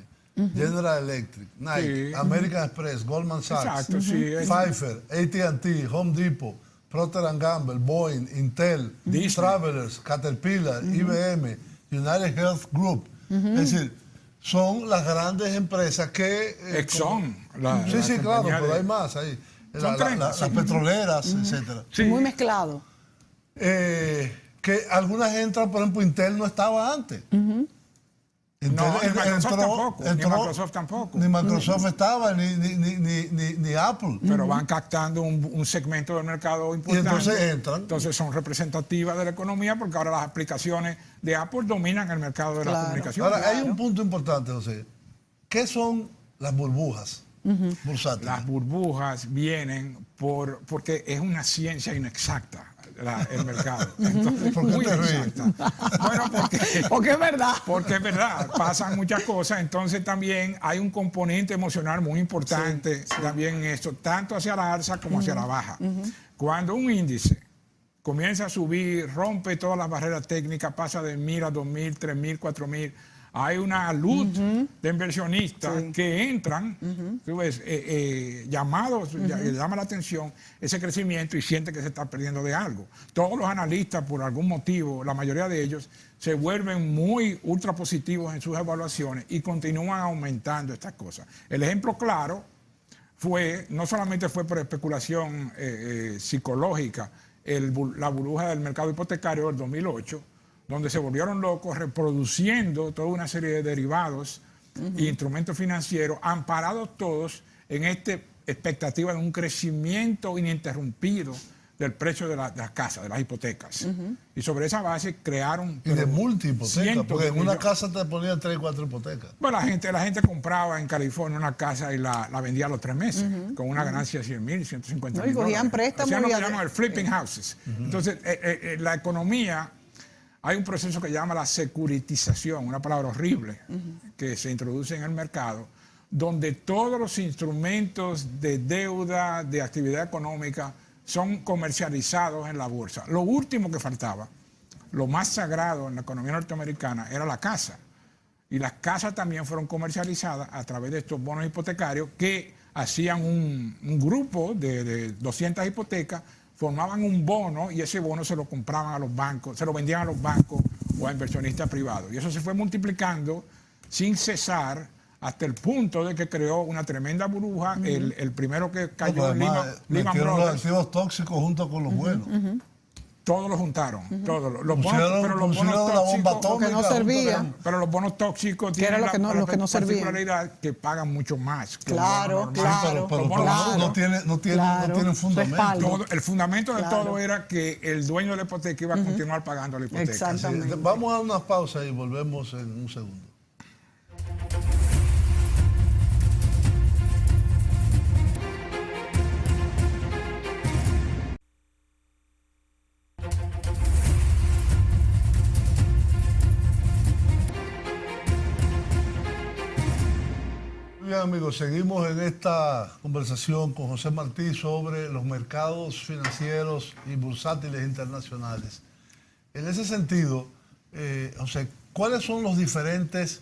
Speaker 2: General Electric, Nike, American Express, Goldman Sachs, Pfeiffer, AT&T, Home Depot, Procter & Gamble, Boeing, Intel, Travelers, Caterpillar, IBM, United Health Group. Es decir, son las grandes empresas que...
Speaker 3: Exxon.
Speaker 2: Sí, claro, pero hay más ahí. Las petroleras, etcétera.
Speaker 1: Muy mezclado.
Speaker 2: Que algunas entran, por ejemplo, Intel no estaba antes.
Speaker 3: Ni Microsoft tampoco.
Speaker 2: Ni Microsoft estaba, ni Apple.
Speaker 3: Pero van captando un segmento del mercado importante.
Speaker 2: Y entonces entran.
Speaker 3: Entonces son representativas de la economía porque ahora las aplicaciones de Apple dominan el mercado de la comunicación.
Speaker 2: Ahora, hay un punto importante, José. ¿Qué son las burbujas bursátiles?
Speaker 3: Las burbujas vienen porque es una ciencia inexacta. El mercado. Entonces,
Speaker 2: ¿Por qué te ríes?
Speaker 3: Bueno,
Speaker 1: porque es verdad.
Speaker 3: Porque es verdad, pasan muchas cosas. Entonces también hay un componente emocional muy importante también en esto, tanto hacia la alza como hacia la baja. Cuando un índice comienza a subir, rompe todas las barreras técnicas, pasa de 1.000 a 2.000, 3.000, 4.000, hay una luz de inversionistas que entran, tú ves, llamados, llama la atención ese crecimiento y siente que se está perdiendo de algo. Todos los analistas, por algún motivo, la mayoría de ellos, se vuelven muy ultra positivos en sus evaluaciones y continúan aumentando estas cosas. El ejemplo claro no solamente fue por especulación psicológica, la burbuja del mercado hipotecario del 2008, donde se volvieron locos reproduciendo toda una serie de derivados e instrumentos financieros, amparados todos en esta expectativa de un crecimiento ininterrumpido del precio de las casas, de las hipotecas. Y sobre esa base crearon...
Speaker 2: Y de multihipotecas, porque en una casa te ponían 3 y 4 hipotecas.
Speaker 3: Bueno, la gente compraba en California una casa y la vendía a los 3 meses, con una ganancia de 100,000, 150,000
Speaker 1: y cogían préstamos.
Speaker 3: Hacían lo que llaman el flipping houses. Entonces, la economía... Hay un proceso que se llama la securitización, una palabra horrible que se introduce en el mercado, donde todos los instrumentos de deuda, de actividad económica, son comercializados en la bolsa. Lo último que faltaba, lo más sagrado en la economía norteamericana, era la casa. Y las casas también fueron comercializadas a través de estos bonos hipotecarios que hacían un grupo de 200 hipotecas, formaban un bono y ese bono se lo compraban a los bancos, se lo vendían a los bancos o a inversionistas privados. Y eso se fue multiplicando sin cesar hasta el punto de que creó una tremenda burbuja. El primero que cayó en Lehman Brothers.
Speaker 2: Los activos tóxicos junto con los buenos.
Speaker 3: Todos lo juntaron, todos. Los bonos,
Speaker 2: pero los bonos tóxicos
Speaker 1: que no servían.
Speaker 3: Pero los bonos tóxicos tienen la particularidad que pagan mucho más.
Speaker 1: Claro.
Speaker 2: Pero no tienen fundamento.
Speaker 3: El fundamento de todo era que el dueño de la hipoteca iba a continuar pagando la hipoteca.
Speaker 1: Exactamente.
Speaker 2: Vamos a dar una pausa y volvemos en un segundo. Bien, amigos, seguimos en esta conversación con José Martí sobre los mercados financieros y bursátiles internacionales. En ese sentido, José, ¿cuáles son los diferentes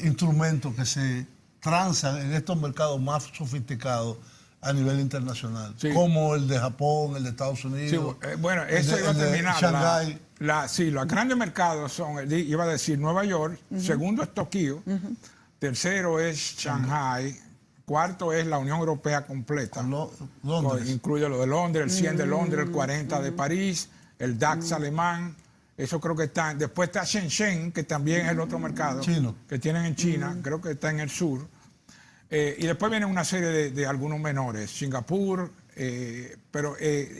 Speaker 2: instrumentos que se transan en estos mercados más sofisticados a nivel internacional?
Speaker 3: Sí.
Speaker 2: Como el de Japón, el de Estados Unidos,
Speaker 3: sí, bueno, eso iba a terminar.
Speaker 2: Shanghái.
Speaker 3: Sí, los grandes mercados son, iba a decir, Nueva York, segundo es Tokio, tercero es Shanghai, cuarto es la Unión Europea completa.
Speaker 2: Londres.
Speaker 3: Incluye lo de Londres, el 100 de Londres, el 40 de París, el DAX alemán. Eso creo que está. Después está Shenzhen, que también es el otro mercado
Speaker 2: Chino.
Speaker 3: que tienen en China, creo que está en el sur. Y después viene una serie de algunos menores, Singapur, pero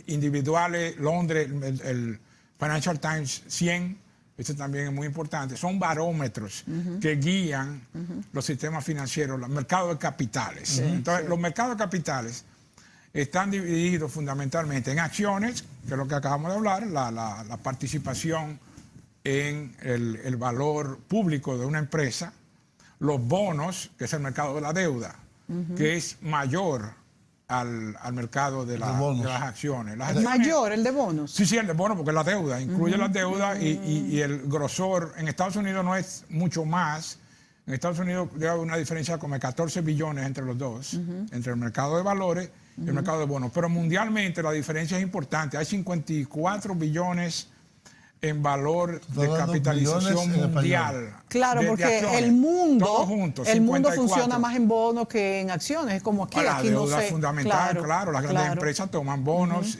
Speaker 3: individuales, Londres, el Financial Times 100, este también es muy importante. Son barómetros que guían los sistemas financieros, los mercados de capitales. Entonces, los mercados de capitales están divididos fundamentalmente en acciones, que es lo que acabamos de hablar, la participación en el valor público de una empresa, los bonos, que es el mercado de la deuda, que es mayor al mercado de las acciones. Las acciones.
Speaker 1: Mayor, el de bonos.
Speaker 3: Sí, el de bonos, porque la deuda, incluye la deuda y el grosor. En Estados Unidos no es mucho más. En Estados Unidos hay una diferencia como de 14 billones entre los dos, entre el mercado de valores y el mercado de bonos. Pero mundialmente la diferencia es importante. Hay 54 billones en valor de capitalización mundial.
Speaker 1: Claro, porque el mundo funciona más en bonos que en acciones. Es como aquí.
Speaker 3: La
Speaker 1: aquí
Speaker 3: deuda
Speaker 1: no sé.
Speaker 3: fundamental, claro. Las grandes empresas toman bonos,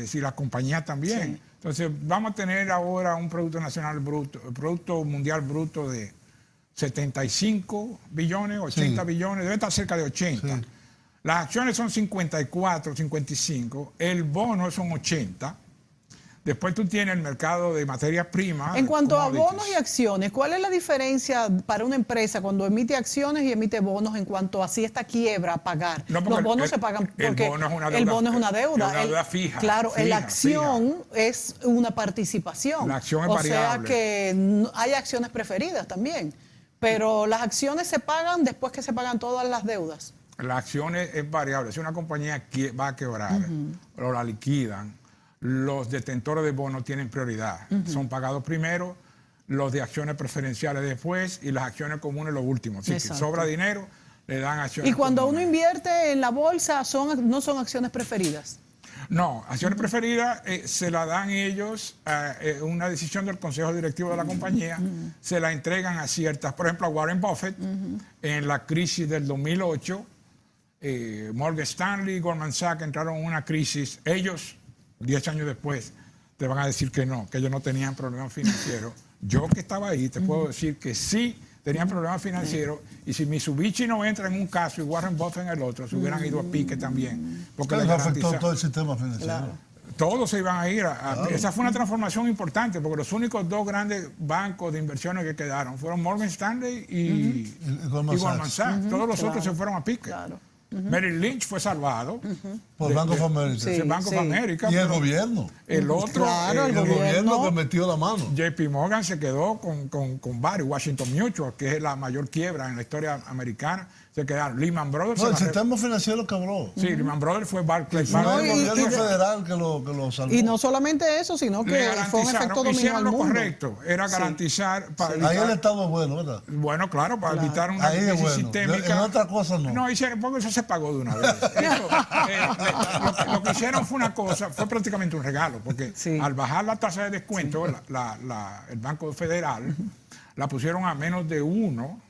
Speaker 3: si las compañías también. Sí. Entonces, vamos a tener ahora un Producto Nacional Bruto, Producto Mundial Bruto de 75 billones, 80 billones, debe estar cerca de 80. Sí. Las acciones son 54, 55, el bono son 80. Después tú tienes el mercado de materias primas.
Speaker 1: En cuanto a bonos y acciones, ¿cuál es la diferencia para una empresa cuando emite acciones y emite bonos en cuanto a si esta quiebra a pagar?
Speaker 3: No,
Speaker 1: los bonos se pagan porque
Speaker 3: el bono es una deuda,
Speaker 1: el bono es una deuda.
Speaker 3: Es una deuda fija.
Speaker 1: Claro, la acción es una participación.
Speaker 3: La acción es
Speaker 1: variable. O sea
Speaker 3: variable.
Speaker 1: que hay acciones preferidas también. Pero las acciones se pagan después que se pagan todas las deudas.
Speaker 3: La acción es variable. Si una compañía va a quebrar o la liquidan, los detentores de bonos tienen prioridad. Son pagados primero, los de acciones preferenciales después y las acciones comunes los últimos. Si sobra dinero, le dan acciones
Speaker 1: comunes. Y cuando
Speaker 3: comunes.
Speaker 1: uno invierte en la bolsa, no son acciones preferidas.
Speaker 3: No, acciones preferidas se la dan ellos, una decisión del consejo directivo de la compañía, se la entregan a ciertas, por ejemplo a Warren Buffett, en la crisis del 2008, Morgan Stanley y Goldman Sachs entraron en una crisis, ellos 10 años después te van a decir que no, que ellos no tenían problemas financieros. Yo que estaba ahí te puedo decir que sí tenían problemas financieros y si Mitsubishi no entra en un caso y Warren Buffett en el otro, se hubieran ido a pique también. Porque
Speaker 2: les afectó todo el sistema financiero. Claro.
Speaker 3: Todos se iban a ir. Esa fue una transformación importante porque los únicos dos grandes bancos de inversiones que quedaron fueron Morgan Stanley y Goldman Sachs. Todos los otros se fueron a pique.
Speaker 1: Claro.
Speaker 3: Merrill Lynch fue salvado
Speaker 2: por Bank of America.
Speaker 3: Sí, Bank of America.
Speaker 2: Y el gobierno.
Speaker 3: El otro,
Speaker 2: claro, el gobierno que metió la mano.
Speaker 3: JP Morgan se quedó con varios. Washington Mutual, que es la mayor quiebra en la historia americana, se quedaron. Lehman Brothers.
Speaker 2: No, el sistema financiero quebró.
Speaker 3: Sí, Lehman Brothers fue Barclays.
Speaker 2: No, el gobierno federal que lo salvó.
Speaker 1: Y no solamente eso, sino que fue un efecto dominó al mundo.
Speaker 3: Lo correcto, era garantizar. Para evitar,
Speaker 2: ahí el Estado es bueno, ¿verdad?
Speaker 3: Bueno, claro, para evitar una crisis sistémica.
Speaker 2: En otra cosa no.
Speaker 3: No, hicieron, porque eso se pagó de una vez. Eso, lo que hicieron fue una cosa, fue prácticamente un regalo, porque al bajar la tasa de descuento, el Banco Federal la pusieron a menos de 1.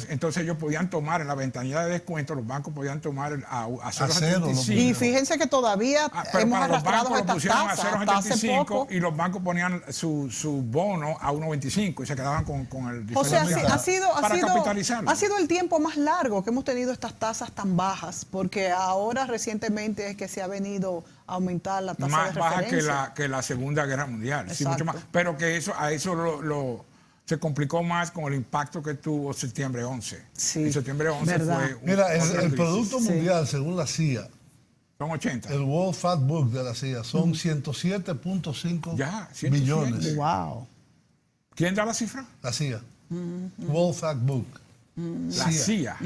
Speaker 3: Entonces ellos podían tomar en la ventanilla de descuento, los bancos podían tomar a 0,75.
Speaker 1: Y fíjense que todavía hemos arrastrado estas tasas
Speaker 3: a 0,75 y los bancos ponían su bono a 1,25 y se quedaban con el diferencial.
Speaker 1: O sea,
Speaker 3: capitalizarlo.
Speaker 1: Ha sido el tiempo más largo que hemos tenido estas tasas tan bajas, porque ahora recientemente es que se ha venido a aumentar la tasa
Speaker 3: más
Speaker 1: de referencia.
Speaker 3: baja que la Segunda Guerra Mundial, sí, mucho más. Pero que a eso se complicó más con el impacto que tuvo septiembre 11.
Speaker 1: Sí,
Speaker 3: en septiembre 11
Speaker 1: verdad.
Speaker 3: fue
Speaker 2: Mira, el Producto Mundial, según la CIA,
Speaker 3: son 80.
Speaker 2: El World Factbook de la CIA son 107.5 billones.
Speaker 1: Wow.
Speaker 3: ¿Quién da la cifra?
Speaker 2: La CIA. World Factbook.
Speaker 3: La CIA.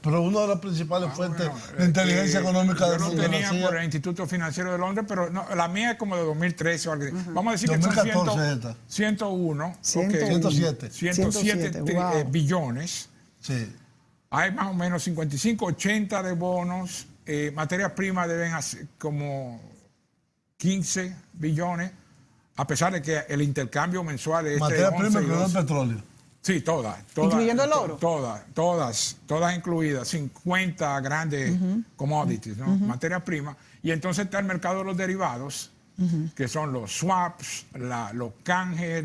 Speaker 2: Pero una de las principales fuentes de inteligencia económica del mundo.
Speaker 3: Yo lo tenía por el Instituto Financiero de Londres, pero no, la mía es como de 2013 o algo así. Vamos a decir
Speaker 2: 2014
Speaker 3: que son 101.
Speaker 2: 107.
Speaker 1: 107
Speaker 3: billones.
Speaker 2: Sí.
Speaker 3: Hay más o menos 55, 80 de bonos. Materias primas deben hacer como 15 billones. a pesar de que el intercambio mensual es
Speaker 2: Materia
Speaker 3: entre
Speaker 2: prima
Speaker 3: 11 y
Speaker 2: incluido el
Speaker 3: 12.
Speaker 2: petróleo.
Speaker 3: Sí, todas.
Speaker 1: ¿Incluyendo el oro?
Speaker 3: Todas incluidas, 50 grandes commodities, ¿no? Materia prima. Y entonces está el mercado de los derivados, que son los swaps, los canjes,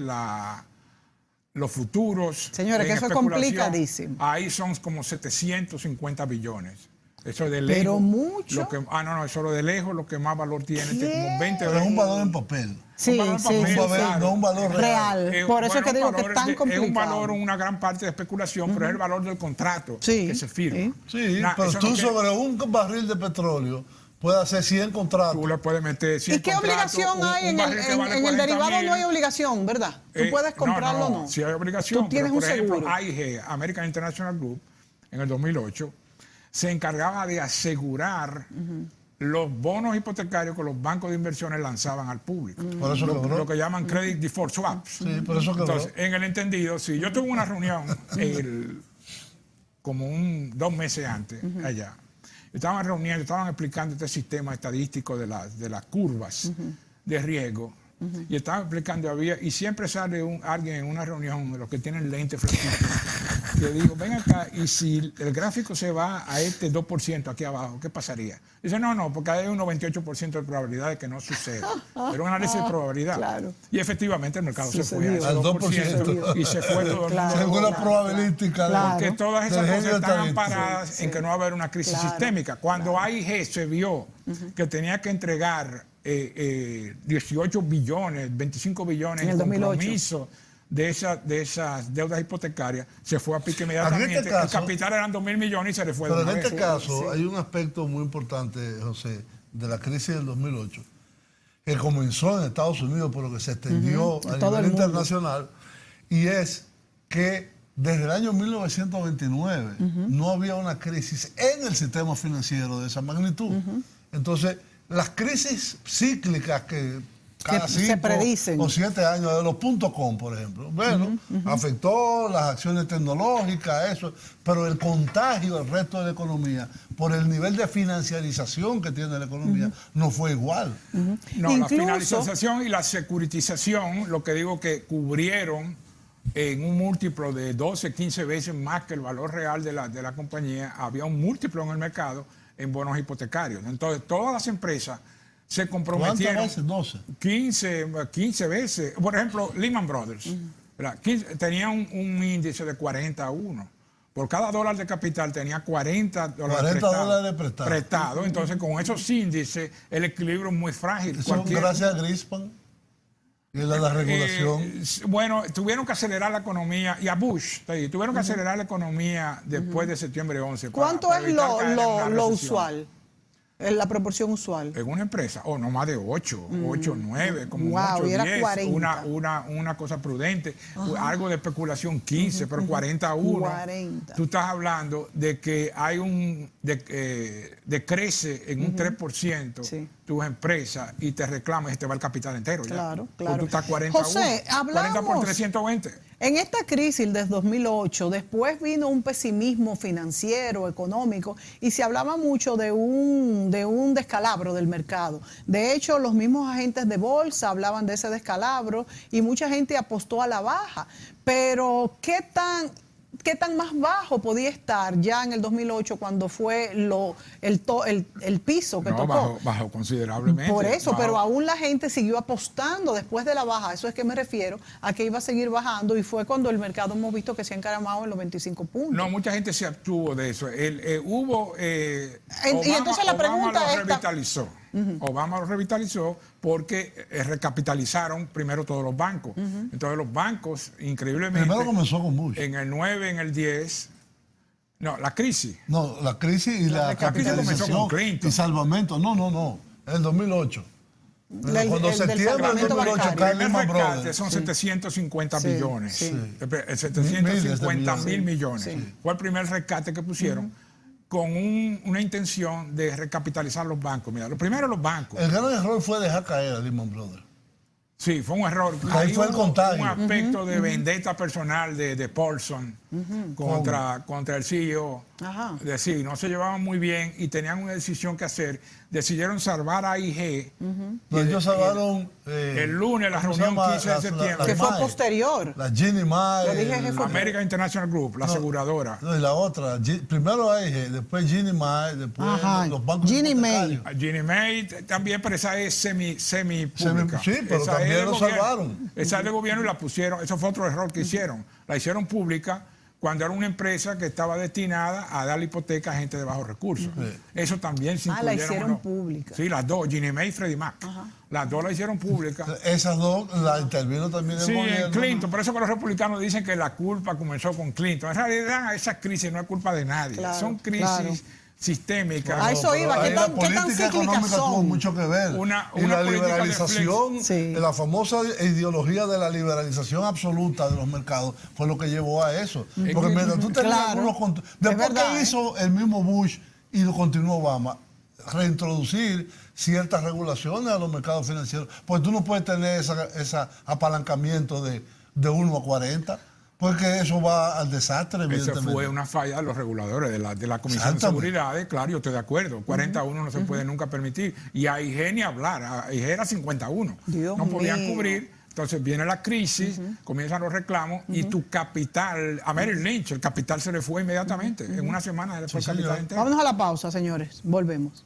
Speaker 3: los futuros.
Speaker 1: Señores, que
Speaker 3: en
Speaker 1: eso es
Speaker 3: especulación.
Speaker 1: complicadísimo.
Speaker 3: Ahí son como 750 billones. Eso de
Speaker 1: Pero
Speaker 3: lejos.
Speaker 1: mucho.
Speaker 3: No, eso lo de lejos lo que más valor tiene.
Speaker 1: ¿Qué?
Speaker 3: Como 20
Speaker 2: Pero es un valor en papel.
Speaker 1: Sí,
Speaker 3: valor
Speaker 1: sí,
Speaker 3: papel,
Speaker 1: sí,
Speaker 3: claro.
Speaker 1: sí.
Speaker 2: No un valor real.
Speaker 1: Por eso es que digo que es
Speaker 3: valor
Speaker 1: tan complicado.
Speaker 3: Es un valor, una gran parte de especulación, pero es el valor del contrato
Speaker 1: Sí,
Speaker 3: que se firma.
Speaker 2: Sí,
Speaker 3: Nah,
Speaker 2: pero
Speaker 3: eso
Speaker 2: tú
Speaker 3: no quiere-
Speaker 2: sobre un barril de petróleo puedes hacer 100 contratos.
Speaker 3: Tú le puedes meter 100
Speaker 1: ¿Y qué
Speaker 3: contratos,
Speaker 1: obligación hay en
Speaker 3: barril que vale
Speaker 1: el
Speaker 3: 40.000.
Speaker 1: derivado? No hay obligación, ¿verdad? Tú puedes comprarlo o no.
Speaker 3: Sí hay obligación.
Speaker 1: Tú tienes
Speaker 3: pero, por
Speaker 1: un
Speaker 3: ejemplo,
Speaker 1: seguro.
Speaker 3: AIG, American International Group, en el 2008, se encargaba de asegurar los bonos hipotecarios que los bancos de inversiones lanzaban al público.
Speaker 2: Por eso quebró.
Speaker 3: Lo que llaman credit default swaps.
Speaker 2: Sí, por eso quebró.
Speaker 3: Entonces, en el entendido, si yo tuve una reunión como 2 meses antes allá, estaban reuniendo, estaban explicando este sistema estadístico de las curvas de riesgo, y estaban explicando, y siempre sale alguien en una reunión de los que tienen lentes fresquitos, que digo, ven acá, y si el gráfico se va a este 2% aquí abajo, ¿qué pasaría? Dice, no, porque hay un 98% de probabilidad de que no suceda. Pero un análisis de probabilidad.
Speaker 1: Claro.
Speaker 3: Y efectivamente el mercado se fue a ese
Speaker 2: Al
Speaker 3: 2% y se fue todo el mundo.
Speaker 2: Según la probabilística
Speaker 1: Claro.
Speaker 3: Porque todas esas
Speaker 2: del
Speaker 3: cosas
Speaker 2: genio
Speaker 3: están
Speaker 2: estadístico.
Speaker 3: amparadas en que no va a haber una crisis sistémica. Cuando AIG se vio que tenía que entregar 18 billones, 25 billones
Speaker 1: En el 2008.
Speaker 3: compromiso de esas deudas hipotecarias, se fue a pique inmediatamente.
Speaker 2: En este caso-
Speaker 3: el capital eran 2.000 millones y se le fue de
Speaker 2: Pero en
Speaker 3: una
Speaker 2: este
Speaker 3: vez.
Speaker 2: caso hay un aspecto muy importante, José, de la crisis del 2008, que comenzó en Estados Unidos, pero que se extendió
Speaker 1: En
Speaker 2: a
Speaker 1: todo el
Speaker 2: nivel
Speaker 1: mundo.
Speaker 2: internacional, y es que desde el año 1929 no había una crisis en el sistema financiero de esa magnitud. Entonces, las crisis cíclicas que cada
Speaker 1: se
Speaker 2: 5
Speaker 1: predicen.
Speaker 2: o 7 años, de los .com, por ejemplo, bueno, afectó las acciones tecnológicas, eso, pero el contagio al resto de la economía, por el nivel de financiarización que tiene la economía, no fue igual.
Speaker 3: No,
Speaker 1: Incluso-
Speaker 3: la finalización y la securitización, lo que digo que cubrieron en un múltiplo de 12, 15 veces más que el valor real de la compañía, había un múltiplo en el mercado en bonos hipotecarios. Entonces, todas las empresas se
Speaker 2: ¿Cuántas
Speaker 3: comprometieron
Speaker 2: veces? 12.
Speaker 3: 15 veces. Por ejemplo, Lehman Brothers ¿verdad? Tenía un índice de 40 a 1. Por cada $1 de capital tenía 40 dólares
Speaker 2: 40 dólares prestados.
Speaker 3: prestados. Entonces, con esos índices, el equilibrio es muy frágil.
Speaker 2: Eso gracias a Greenspan y a la regulación.
Speaker 3: Bueno, tuvieron que acelerar la economía, y a Bush, tuvieron que acelerar la economía después de septiembre 11.
Speaker 1: ¿Cuánto
Speaker 3: para
Speaker 1: es
Speaker 3: evitar caer en una
Speaker 1: lo
Speaker 3: recesión.
Speaker 1: usual? La proporción usual.
Speaker 3: En una empresa, no más de 8, 9, como
Speaker 1: Wow,
Speaker 3: 8,
Speaker 1: y era
Speaker 3: 10,
Speaker 1: 40.
Speaker 3: una cosa prudente, algo de especulación 15, pero 40 a 1.
Speaker 1: 40.
Speaker 3: Tú estás hablando de que hay decrece en un 3%
Speaker 1: Sí.
Speaker 3: tus empresas y te reclamas y te va el capital entero.
Speaker 1: Claro,
Speaker 3: ya.
Speaker 1: claro.
Speaker 3: Tú estás 40
Speaker 1: José,
Speaker 3: a 1. 40 por
Speaker 1: hablamos-
Speaker 3: 320.
Speaker 1: En esta crisis desde 2008, después vino un pesimismo financiero, económico, y se hablaba mucho de un descalabro del mercado. De hecho, los mismos agentes de bolsa hablaban de ese descalabro y mucha gente apostó a la baja. Pero, ¿qué tan más bajo podía estar ya en el 2008 cuando fue el piso que
Speaker 3: No,
Speaker 1: tocó?
Speaker 3: bajó considerablemente.
Speaker 1: Por eso,
Speaker 3: Bajó.
Speaker 1: pero aún la gente siguió apostando después de la baja. Eso es que me refiero, a que iba a seguir bajando, y fue cuando el mercado hemos visto que se ha encaramado en los 25 puntos.
Speaker 3: No, mucha gente se abstuvo de eso. Hubo.
Speaker 1: Y entonces la pregunta
Speaker 3: Obama lo
Speaker 1: es-
Speaker 3: revitalizó. Obama lo revitalizó porque recapitalizaron primero todos los bancos. Entonces, los bancos, increíblemente.
Speaker 2: Primero comenzó con Bush.
Speaker 3: En el 9, en el 10. No, la crisis.
Speaker 2: No, la crisis y la
Speaker 3: crisis comenzó
Speaker 2: capitalización
Speaker 3: con Clinton.
Speaker 2: y salvamento. No. En el 2008.
Speaker 1: El
Speaker 2: Cuando
Speaker 1: del
Speaker 2: septiembre del
Speaker 1: salvamento
Speaker 2: 2008
Speaker 1: bancario.
Speaker 2: cae
Speaker 3: El primer
Speaker 2: Lehman
Speaker 3: rescate
Speaker 2: Brothers.
Speaker 3: son 750
Speaker 1: Sí,
Speaker 3: billones.
Speaker 1: sí.
Speaker 3: 750
Speaker 2: Miles de
Speaker 3: mil millones.
Speaker 1: Sí.
Speaker 3: Fue el primer rescate que pusieron con una intención de recapitalizar los bancos. Mira, lo primero los bancos.
Speaker 2: El gran error fue dejar caer a Lehman Brothers.
Speaker 3: Sí, fue un error.
Speaker 2: Ahí fue el
Speaker 3: hubo
Speaker 2: contagio.
Speaker 3: un aspecto de vendetta personal de Paulson contra el CEO.
Speaker 1: Ajá.
Speaker 3: Es decir, no se llevaban muy bien y tenían una decisión que hacer. Decidieron salvar a IG.
Speaker 2: No, ellos salvaron
Speaker 3: el lunes, la
Speaker 2: ¿cómo se
Speaker 3: reunión
Speaker 2: llama?
Speaker 3: 15 de septiembre.
Speaker 1: Que fue
Speaker 2: Mae,
Speaker 1: posterior.
Speaker 2: La Ginnie Mae.
Speaker 1: Lo dije, jefe.
Speaker 3: American International Group, la aseguradora.
Speaker 2: No, y la otra, primero AIG, después Ginnie Mae, después
Speaker 1: Ajá.
Speaker 2: los bancos
Speaker 1: Ginnie Mae.
Speaker 2: hipotecarios.
Speaker 3: Ginnie Mae también, pero esa es semi pública.
Speaker 2: Sí, pero
Speaker 3: Esa
Speaker 2: también
Speaker 3: es de
Speaker 2: lo
Speaker 3: gobierno.
Speaker 2: salvaron.
Speaker 3: Esa es de gobierno y la pusieron, eso fue otro error que hicieron. La hicieron pública cuando era una empresa que estaba destinada a dar hipoteca a gente de bajos recursos. Eso también se
Speaker 1: La
Speaker 3: incluyeron.
Speaker 1: hicieron
Speaker 3: ¿no?
Speaker 1: pública.
Speaker 3: Sí, las dos, Ginnie Mae y Freddie Mac. Las dos la hicieron pública.
Speaker 2: Esas dos las intervino también el
Speaker 3: Sí,
Speaker 2: gobierno.
Speaker 3: en Clinton. Por eso que los republicanos dicen que la culpa comenzó con Clinton. En realidad, esas crisis no es culpa de nadie.
Speaker 1: Claro,
Speaker 3: Son crisis
Speaker 1: claro.
Speaker 3: sistémicas.
Speaker 1: A eso iba.
Speaker 2: Ahí
Speaker 1: ¿Qué
Speaker 2: la
Speaker 1: tan
Speaker 2: política
Speaker 1: cíclicas
Speaker 2: económica tuvo
Speaker 1: son?
Speaker 2: mucho que ver.
Speaker 3: Una
Speaker 2: y la
Speaker 3: política de
Speaker 2: liberalización,
Speaker 1: Sí.
Speaker 2: la famosa ideología de la liberalización absoluta de los mercados fue lo que llevó a eso. Porque mientras tú tenías
Speaker 1: Claro.
Speaker 2: algunos...
Speaker 1: Es
Speaker 2: Después
Speaker 1: verdad,
Speaker 2: que hizo el mismo Bush y lo continuó Obama, reintroducir ciertas regulaciones a los mercados financieros, pues tú no puedes tener ese apalancamiento de 1 a 40, porque eso va al desastre,
Speaker 3: Eso
Speaker 2: evidentemente.
Speaker 3: fue una falla de los reguladores de la Comisión de
Speaker 2: Exactamente.
Speaker 3: Seguridad. Claro, yo estoy de acuerdo. 41 no se puede nunca permitir. Y a IG ni hablar. A IG era 51.
Speaker 1: Dios
Speaker 3: no podían
Speaker 1: mío.
Speaker 3: cubrir. Entonces viene la crisis, comienzan los reclamos y tu capital, a Merrill Lynch, el capital se le fue inmediatamente. En una semana se le fue el capital
Speaker 2: señor.
Speaker 3: entero.
Speaker 1: Vámonos a la pausa, señores. Volvemos.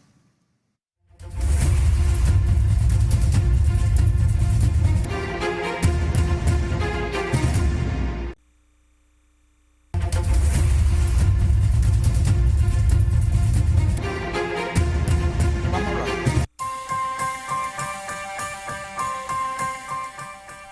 Speaker 3: Vamos a hablar.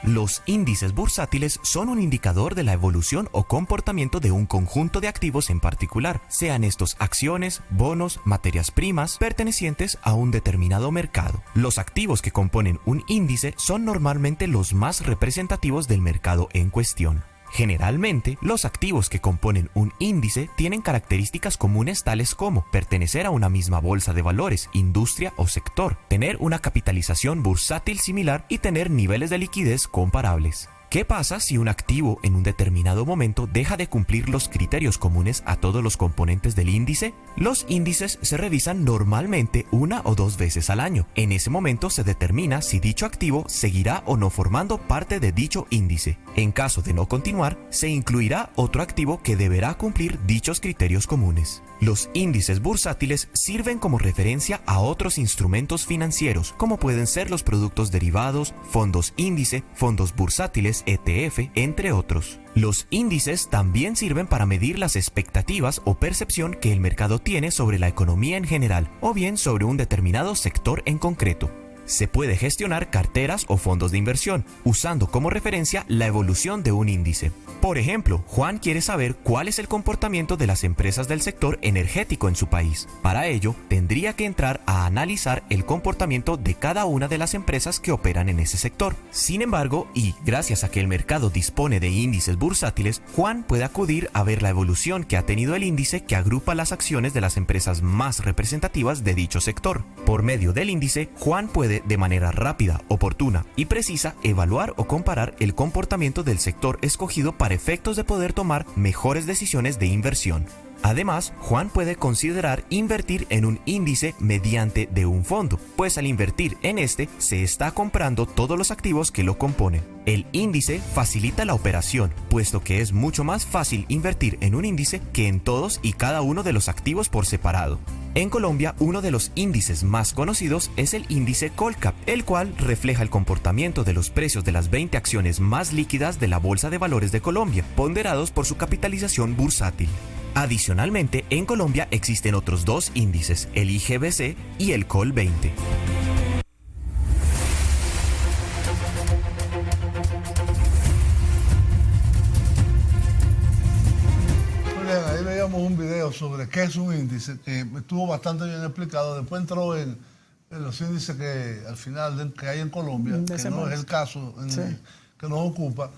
Speaker 4: Los índices bursátiles son un indicador de la evolución o comportamiento de un conjunto de activos en particular, sean estos acciones, bonos, materias primas, pertenecientes a un determinado mercado. Los activos que componen un índice son normalmente los más representativos del mercado en cuestión. Generalmente, los activos que componen un índice tienen características comunes tales como pertenecer a una misma bolsa de valores, industria o sector, tener una capitalización bursátil similar y tener niveles de liquidez comparables. ¿Qué pasa si un activo en un determinado momento deja de cumplir los criterios comunes a todos los componentes del índice? Los índices se revisan normalmente 1 o 2 veces al año. En ese momento se determina si dicho activo seguirá o no formando parte de dicho índice. En caso de no continuar, se incluirá otro activo que deberá cumplir dichos criterios comunes. Los índices bursátiles sirven como referencia a otros instrumentos financieros, como pueden ser los productos derivados, fondos índice, fondos bursátiles, ETF, entre otros. Los índices también sirven para medir las expectativas o percepción que el mercado tiene sobre la economía en general, o bien sobre un determinado sector en concreto. Se puede gestionar carteras o fondos de inversión, usando como referencia la evolución de un índice. Por ejemplo, Juan quiere saber cuál es el comportamiento de las empresas del sector energético en su país. Para ello, tendría que entrar a analizar el comportamiento de cada una de las empresas que operan en ese sector. Sin embargo, y gracias a que el mercado dispone de índices bursátiles, Juan puede acudir a ver la evolución que ha tenido el índice que agrupa las acciones de las empresas más representativas de dicho sector. Por medio del índice, Juan puede de manera rápida, oportuna y precisa evaluar o comparar el comportamiento del sector escogido para efectos de poder tomar mejores decisiones de inversión. Además, Juan puede considerar invertir en un índice mediante de un fondo, pues al invertir en este se está comprando todos los activos que lo componen. El índice facilita la operación, puesto que es mucho más fácil invertir en un índice que en todos y cada uno de los activos por separado. En Colombia, uno de los índices más conocidos es el índice Colcap, el cual refleja el comportamiento de los precios de las 20 acciones más líquidas de la Bolsa de Valores de Colombia, ponderados por su capitalización bursátil. Adicionalmente, en Colombia existen otros 2 índices, el IGBC y el Col 20.
Speaker 2: Muy bien, ahí veíamos un video sobre qué es un índice, que estuvo bastante bien explicado. Después entró en los índices que al final que hay en Colombia, que no es el caso que nos ocupa.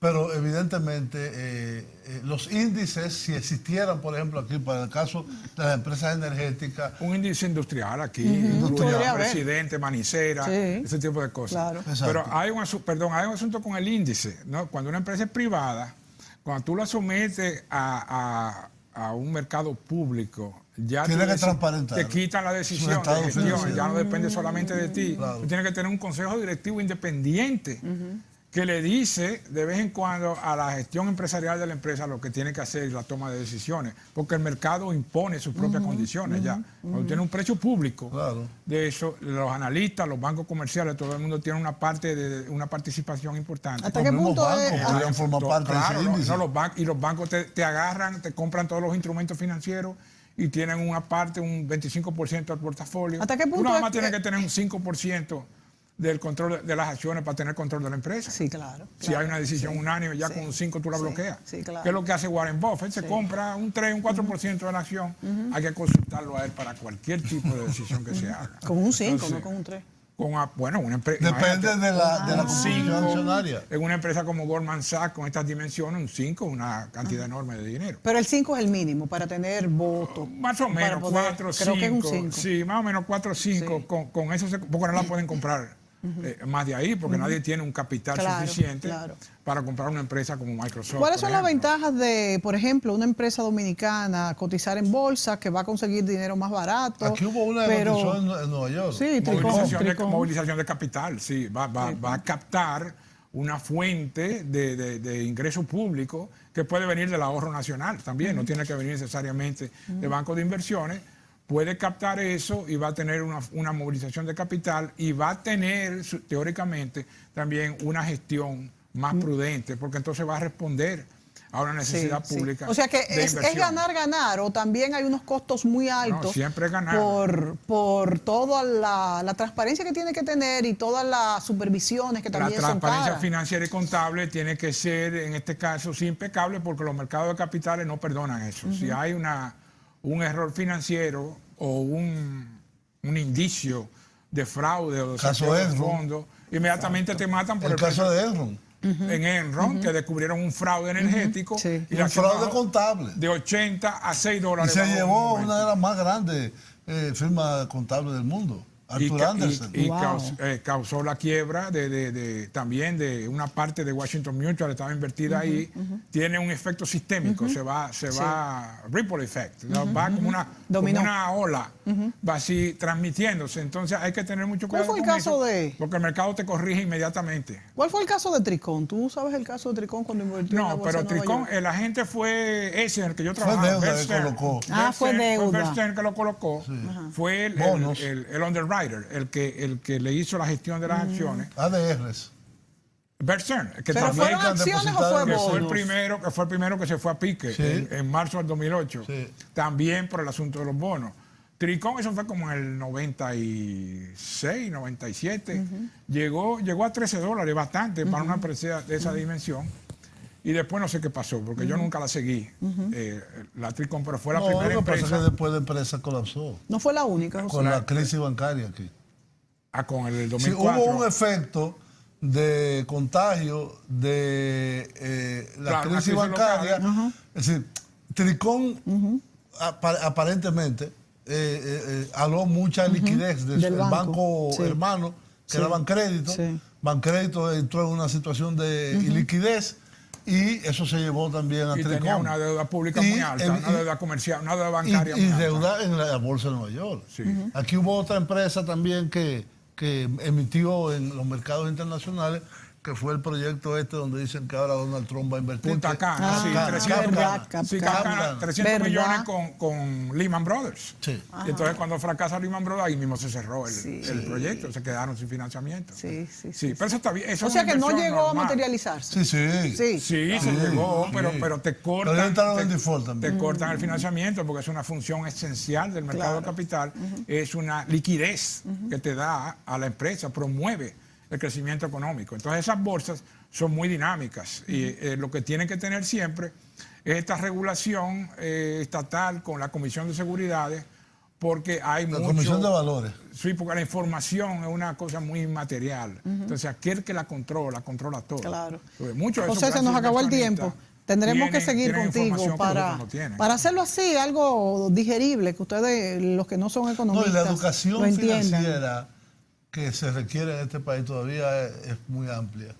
Speaker 2: Pero evidentemente los índices, si existieran, por ejemplo, aquí para el caso de las empresas energéticas.
Speaker 3: Un índice industrial aquí,
Speaker 1: Podría haber.
Speaker 3: Presidente, Manicera,
Speaker 1: Sí.
Speaker 3: ese tipo de cosas.
Speaker 1: Claro.
Speaker 2: Exacto.
Speaker 3: Pero hay un asunto con el índice, ¿no? Cuando una empresa es privada, Cuando tú la sometes a un mercado público, ya
Speaker 2: Tiene que transparentar
Speaker 3: te quitan la decisión de
Speaker 2: estado
Speaker 3: gestión,
Speaker 2: financiero.
Speaker 3: ya no depende solamente de ti.
Speaker 2: Claro.
Speaker 3: Tú tienes que tener un consejo directivo independiente que le dice de vez en cuando a la gestión empresarial de la empresa lo que tiene que hacer y la toma de decisiones, porque el mercado impone sus propias condiciones ya. Cuando tiene un precio público,
Speaker 2: Claro.
Speaker 3: de eso, los analistas, los bancos comerciales, todo el mundo tiene una participación importante.
Speaker 1: ¿Hasta
Speaker 2: Los
Speaker 1: qué
Speaker 2: mismos
Speaker 1: punto
Speaker 2: bancos
Speaker 1: es?
Speaker 2: podrían formar parte de
Speaker 3: Claro,
Speaker 2: ese índice.
Speaker 3: y los bancos te agarran, te compran todos los instrumentos financieros y tienen una parte, un 25% del portafolio.
Speaker 1: ¿Hasta qué
Speaker 3: Tú
Speaker 1: punto
Speaker 3: nada
Speaker 1: es
Speaker 3: más tienes
Speaker 1: que-
Speaker 3: que tener un 5% del control de las acciones para tener control de la empresa.
Speaker 1: Sí, claro.
Speaker 3: Si
Speaker 1: claro,
Speaker 3: hay una decisión
Speaker 1: sí,
Speaker 3: unánime, ya
Speaker 1: sí,
Speaker 3: con un 5 tú la
Speaker 1: sí,
Speaker 3: bloqueas.
Speaker 1: sí, claro.
Speaker 3: ¿Qué es lo que hace Warren Buffett? Se compra un 3, un 4% de la acción. Hay que consultarlo a él para cualquier tipo de decisión que se haga.
Speaker 1: Con un 5,
Speaker 3: Entonces,
Speaker 1: no con un 3.
Speaker 3: Bueno, una empresa.
Speaker 2: Depende de la composición
Speaker 3: Cinco,
Speaker 2: accionaria.
Speaker 3: en una empresa como Goldman Sachs, con estas dimensiones, un 5, una cantidad enorme de dinero.
Speaker 1: Pero el 5 es el mínimo para tener votos.
Speaker 3: Más o menos, 4 o 5.
Speaker 1: Creo que es un 5.
Speaker 3: Sí, más o menos 4 o 5.
Speaker 1: Sí.
Speaker 3: Con eso, porque no la pueden comprar más de ahí, porque nadie tiene un capital
Speaker 1: Claro,
Speaker 3: suficiente
Speaker 1: claro.
Speaker 3: para comprar una empresa como Microsoft.
Speaker 1: ¿Cuáles
Speaker 3: por
Speaker 1: son las
Speaker 3: ejemplo.
Speaker 1: ventajas de, por ejemplo, una empresa dominicana cotizar en bolsa que va a conseguir dinero más barato?
Speaker 2: Aquí hubo una
Speaker 1: pero
Speaker 2: cotizó en Nueva York.
Speaker 1: Sí, Tricón.
Speaker 3: Movilización de capital, sí. Va a captar una fuente de ingreso público que puede venir del ahorro nacional también, no tiene que venir necesariamente de bancos de inversiones. Puede captar eso y va a tener una movilización de capital y va a tener, teóricamente, también una gestión más prudente, porque entonces va a responder a una necesidad
Speaker 1: Sí,
Speaker 3: pública.
Speaker 1: sí. O sea que
Speaker 3: de
Speaker 1: es
Speaker 3: inversión.
Speaker 1: ganar, o también hay unos costos muy altos.
Speaker 3: siempre es ganar.
Speaker 1: Por toda la transparencia que tiene que tener y todas las supervisiones que
Speaker 3: La
Speaker 1: también son
Speaker 3: transparencia
Speaker 1: caras.
Speaker 3: financiera y contable tiene que ser, en este caso, sí, impecable, porque los mercados de capitales no perdonan eso. Si hay un error financiero o un indicio de fraude o de
Speaker 2: Caso
Speaker 3: saqueo de
Speaker 2: Enron.
Speaker 3: fondos, inmediatamente te matan por
Speaker 2: El caso
Speaker 3: precio.
Speaker 2: de Enron.
Speaker 3: En Enron, que descubrieron un fraude energético.
Speaker 1: Sí.
Speaker 3: Y la
Speaker 2: Un fraude
Speaker 3: acción bajó
Speaker 2: contable.
Speaker 3: de 80 a 6
Speaker 2: Y
Speaker 3: dólares.
Speaker 2: se
Speaker 3: bajó en un
Speaker 2: llevó
Speaker 3: momento.
Speaker 2: una de las más grandes firmas contables del mundo, Arthur Andersen.
Speaker 3: Y
Speaker 1: Wow.
Speaker 3: causó la quiebra también de una parte de Washington Mutual, estaba invertida ahí. Tiene un efecto sistémico, se va ripple effect, ¿no? Va como
Speaker 1: Dominó.
Speaker 3: una ola, va así transmitiéndose. Entonces hay que tener mucho
Speaker 1: ¿Cuál
Speaker 3: cuidado
Speaker 1: fue el
Speaker 3: con
Speaker 1: caso
Speaker 3: eso,
Speaker 1: de-
Speaker 3: porque el mercado te corrige inmediatamente.
Speaker 1: ¿Cuál fue el caso de Tricón? ¿Tú sabes el caso de Tricón cuando invirtió en la
Speaker 3: No,
Speaker 1: bolsa
Speaker 3: pero
Speaker 1: de Nueva
Speaker 3: Tricón,
Speaker 1: York?
Speaker 3: el agente fue ese en el que yo trabajaba.
Speaker 2: deuda
Speaker 3: Bear
Speaker 2: que
Speaker 3: Stearns.
Speaker 2: colocó.
Speaker 1: Ah, fue
Speaker 3: Fue
Speaker 1: deuda.
Speaker 3: Bear Stearns que lo colocó. Fue
Speaker 2: Bonos.
Speaker 3: el underwriter, el que le hizo la gestión de las acciones.
Speaker 2: ADRs.
Speaker 3: Bear Stearns, que
Speaker 1: ¿Pero
Speaker 3: también
Speaker 1: fueron acciones o fue
Speaker 3: que fue el
Speaker 1: bonos?
Speaker 3: primero que se fue a pique
Speaker 2: Sí.
Speaker 3: en marzo del 2008.
Speaker 2: Sí.
Speaker 3: También por el asunto de los bonos. Tricón, eso fue como en el 96, 97. Llegó a 13 dólares, bastante para una empresa de esa dimensión. Y después no sé qué pasó, porque yo nunca la seguí, la Tricón, pero fue la
Speaker 2: No,
Speaker 3: primera
Speaker 2: lo que pasa es
Speaker 3: empresa.
Speaker 2: que después la empresa colapsó
Speaker 1: No fue la única, José.
Speaker 2: con la crisis bancaria aquí.
Speaker 3: Con el
Speaker 2: Sí,
Speaker 3: 2004.
Speaker 2: hubo un efecto de contagio de la
Speaker 3: Claro, una
Speaker 2: crisis
Speaker 3: crisis
Speaker 2: bancaria.
Speaker 3: local.
Speaker 2: Es decir, Tricón aparentemente aló mucha liquidez del
Speaker 1: Del banco,
Speaker 2: banco
Speaker 1: sí.
Speaker 2: hermano que
Speaker 1: Sí.
Speaker 2: daban crédito.
Speaker 1: Sí.
Speaker 2: Bancrédito entró en una situación de iliquidez y eso se llevó también a
Speaker 3: Y
Speaker 2: Tricón.
Speaker 3: tenía una deuda pública
Speaker 2: Y,
Speaker 3: muy alta, una deuda comercial, una deuda
Speaker 2: y
Speaker 3: bancaria muy alta.
Speaker 2: deuda en la bolsa de Nueva York.
Speaker 3: Sí.
Speaker 2: Aquí hubo otra empresa también que emitió en los mercados internacionales, que fue el proyecto donde dicen que ahora Donald Trump va a invertir.
Speaker 3: Punta Cana, sí,
Speaker 2: Capcana,
Speaker 3: 300,
Speaker 1: verdad,
Speaker 3: sí,
Speaker 1: Capcana.
Speaker 3: Capcana, 300
Speaker 1: ¿Verdad?
Speaker 3: millones con Lehman Brothers.
Speaker 2: Sí.
Speaker 3: Y entonces cuando fracasa Lehman Brothers, ahí mismo se cerró
Speaker 1: Sí.
Speaker 3: el proyecto, se quedaron sin financiamiento.
Speaker 1: Sí.
Speaker 3: Pero eso está bien. eso
Speaker 1: O
Speaker 3: es
Speaker 1: sea
Speaker 3: una
Speaker 1: que no
Speaker 3: inversión
Speaker 1: llegó
Speaker 3: normal.
Speaker 1: a materializarse.
Speaker 2: Sí.
Speaker 1: Sí.
Speaker 3: Sí, se llegó, pero te cortan.
Speaker 2: Pero ya entraron en default también.
Speaker 3: Te cortan el financiamiento porque es una función esencial del mercado
Speaker 1: Claro.
Speaker 3: de capital. Es una liquidez que te da a la empresa, promueve el crecimiento económico. Entonces esas bolsas son muy dinámicas y lo que tienen que tener siempre es esta regulación estatal con la Comisión de Seguridades, porque hay
Speaker 2: La
Speaker 3: mucho...
Speaker 2: Comisión de Valores.
Speaker 3: Sí, porque la información es una cosa muy inmaterial. Entonces, aquel que la controla todo.
Speaker 1: Claro.
Speaker 3: Muchos de esos
Speaker 1: José, se nos
Speaker 3: grandes
Speaker 1: acabó el
Speaker 3: inversionistas
Speaker 1: tiempo. Tendremos que
Speaker 3: tienen-
Speaker 1: seguir
Speaker 3: tienen
Speaker 1: contigo
Speaker 3: información que los otros no tienen.
Speaker 1: para hacerlo así, algo digerible, que ustedes, los que no son
Speaker 2: No,
Speaker 1: economistas,
Speaker 2: y la educación
Speaker 1: lo entiendan.
Speaker 2: financiera que se requiere en este país todavía es muy amplia.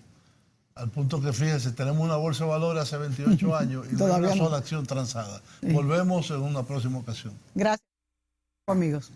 Speaker 2: Al punto que, fíjense, tenemos una bolsa de valores hace 28 años y no hay
Speaker 1: Todavía
Speaker 2: una
Speaker 1: no.
Speaker 2: sola acción transada.
Speaker 1: Sí.
Speaker 2: Volvemos en una próxima ocasión.
Speaker 1: Gracias, amigos.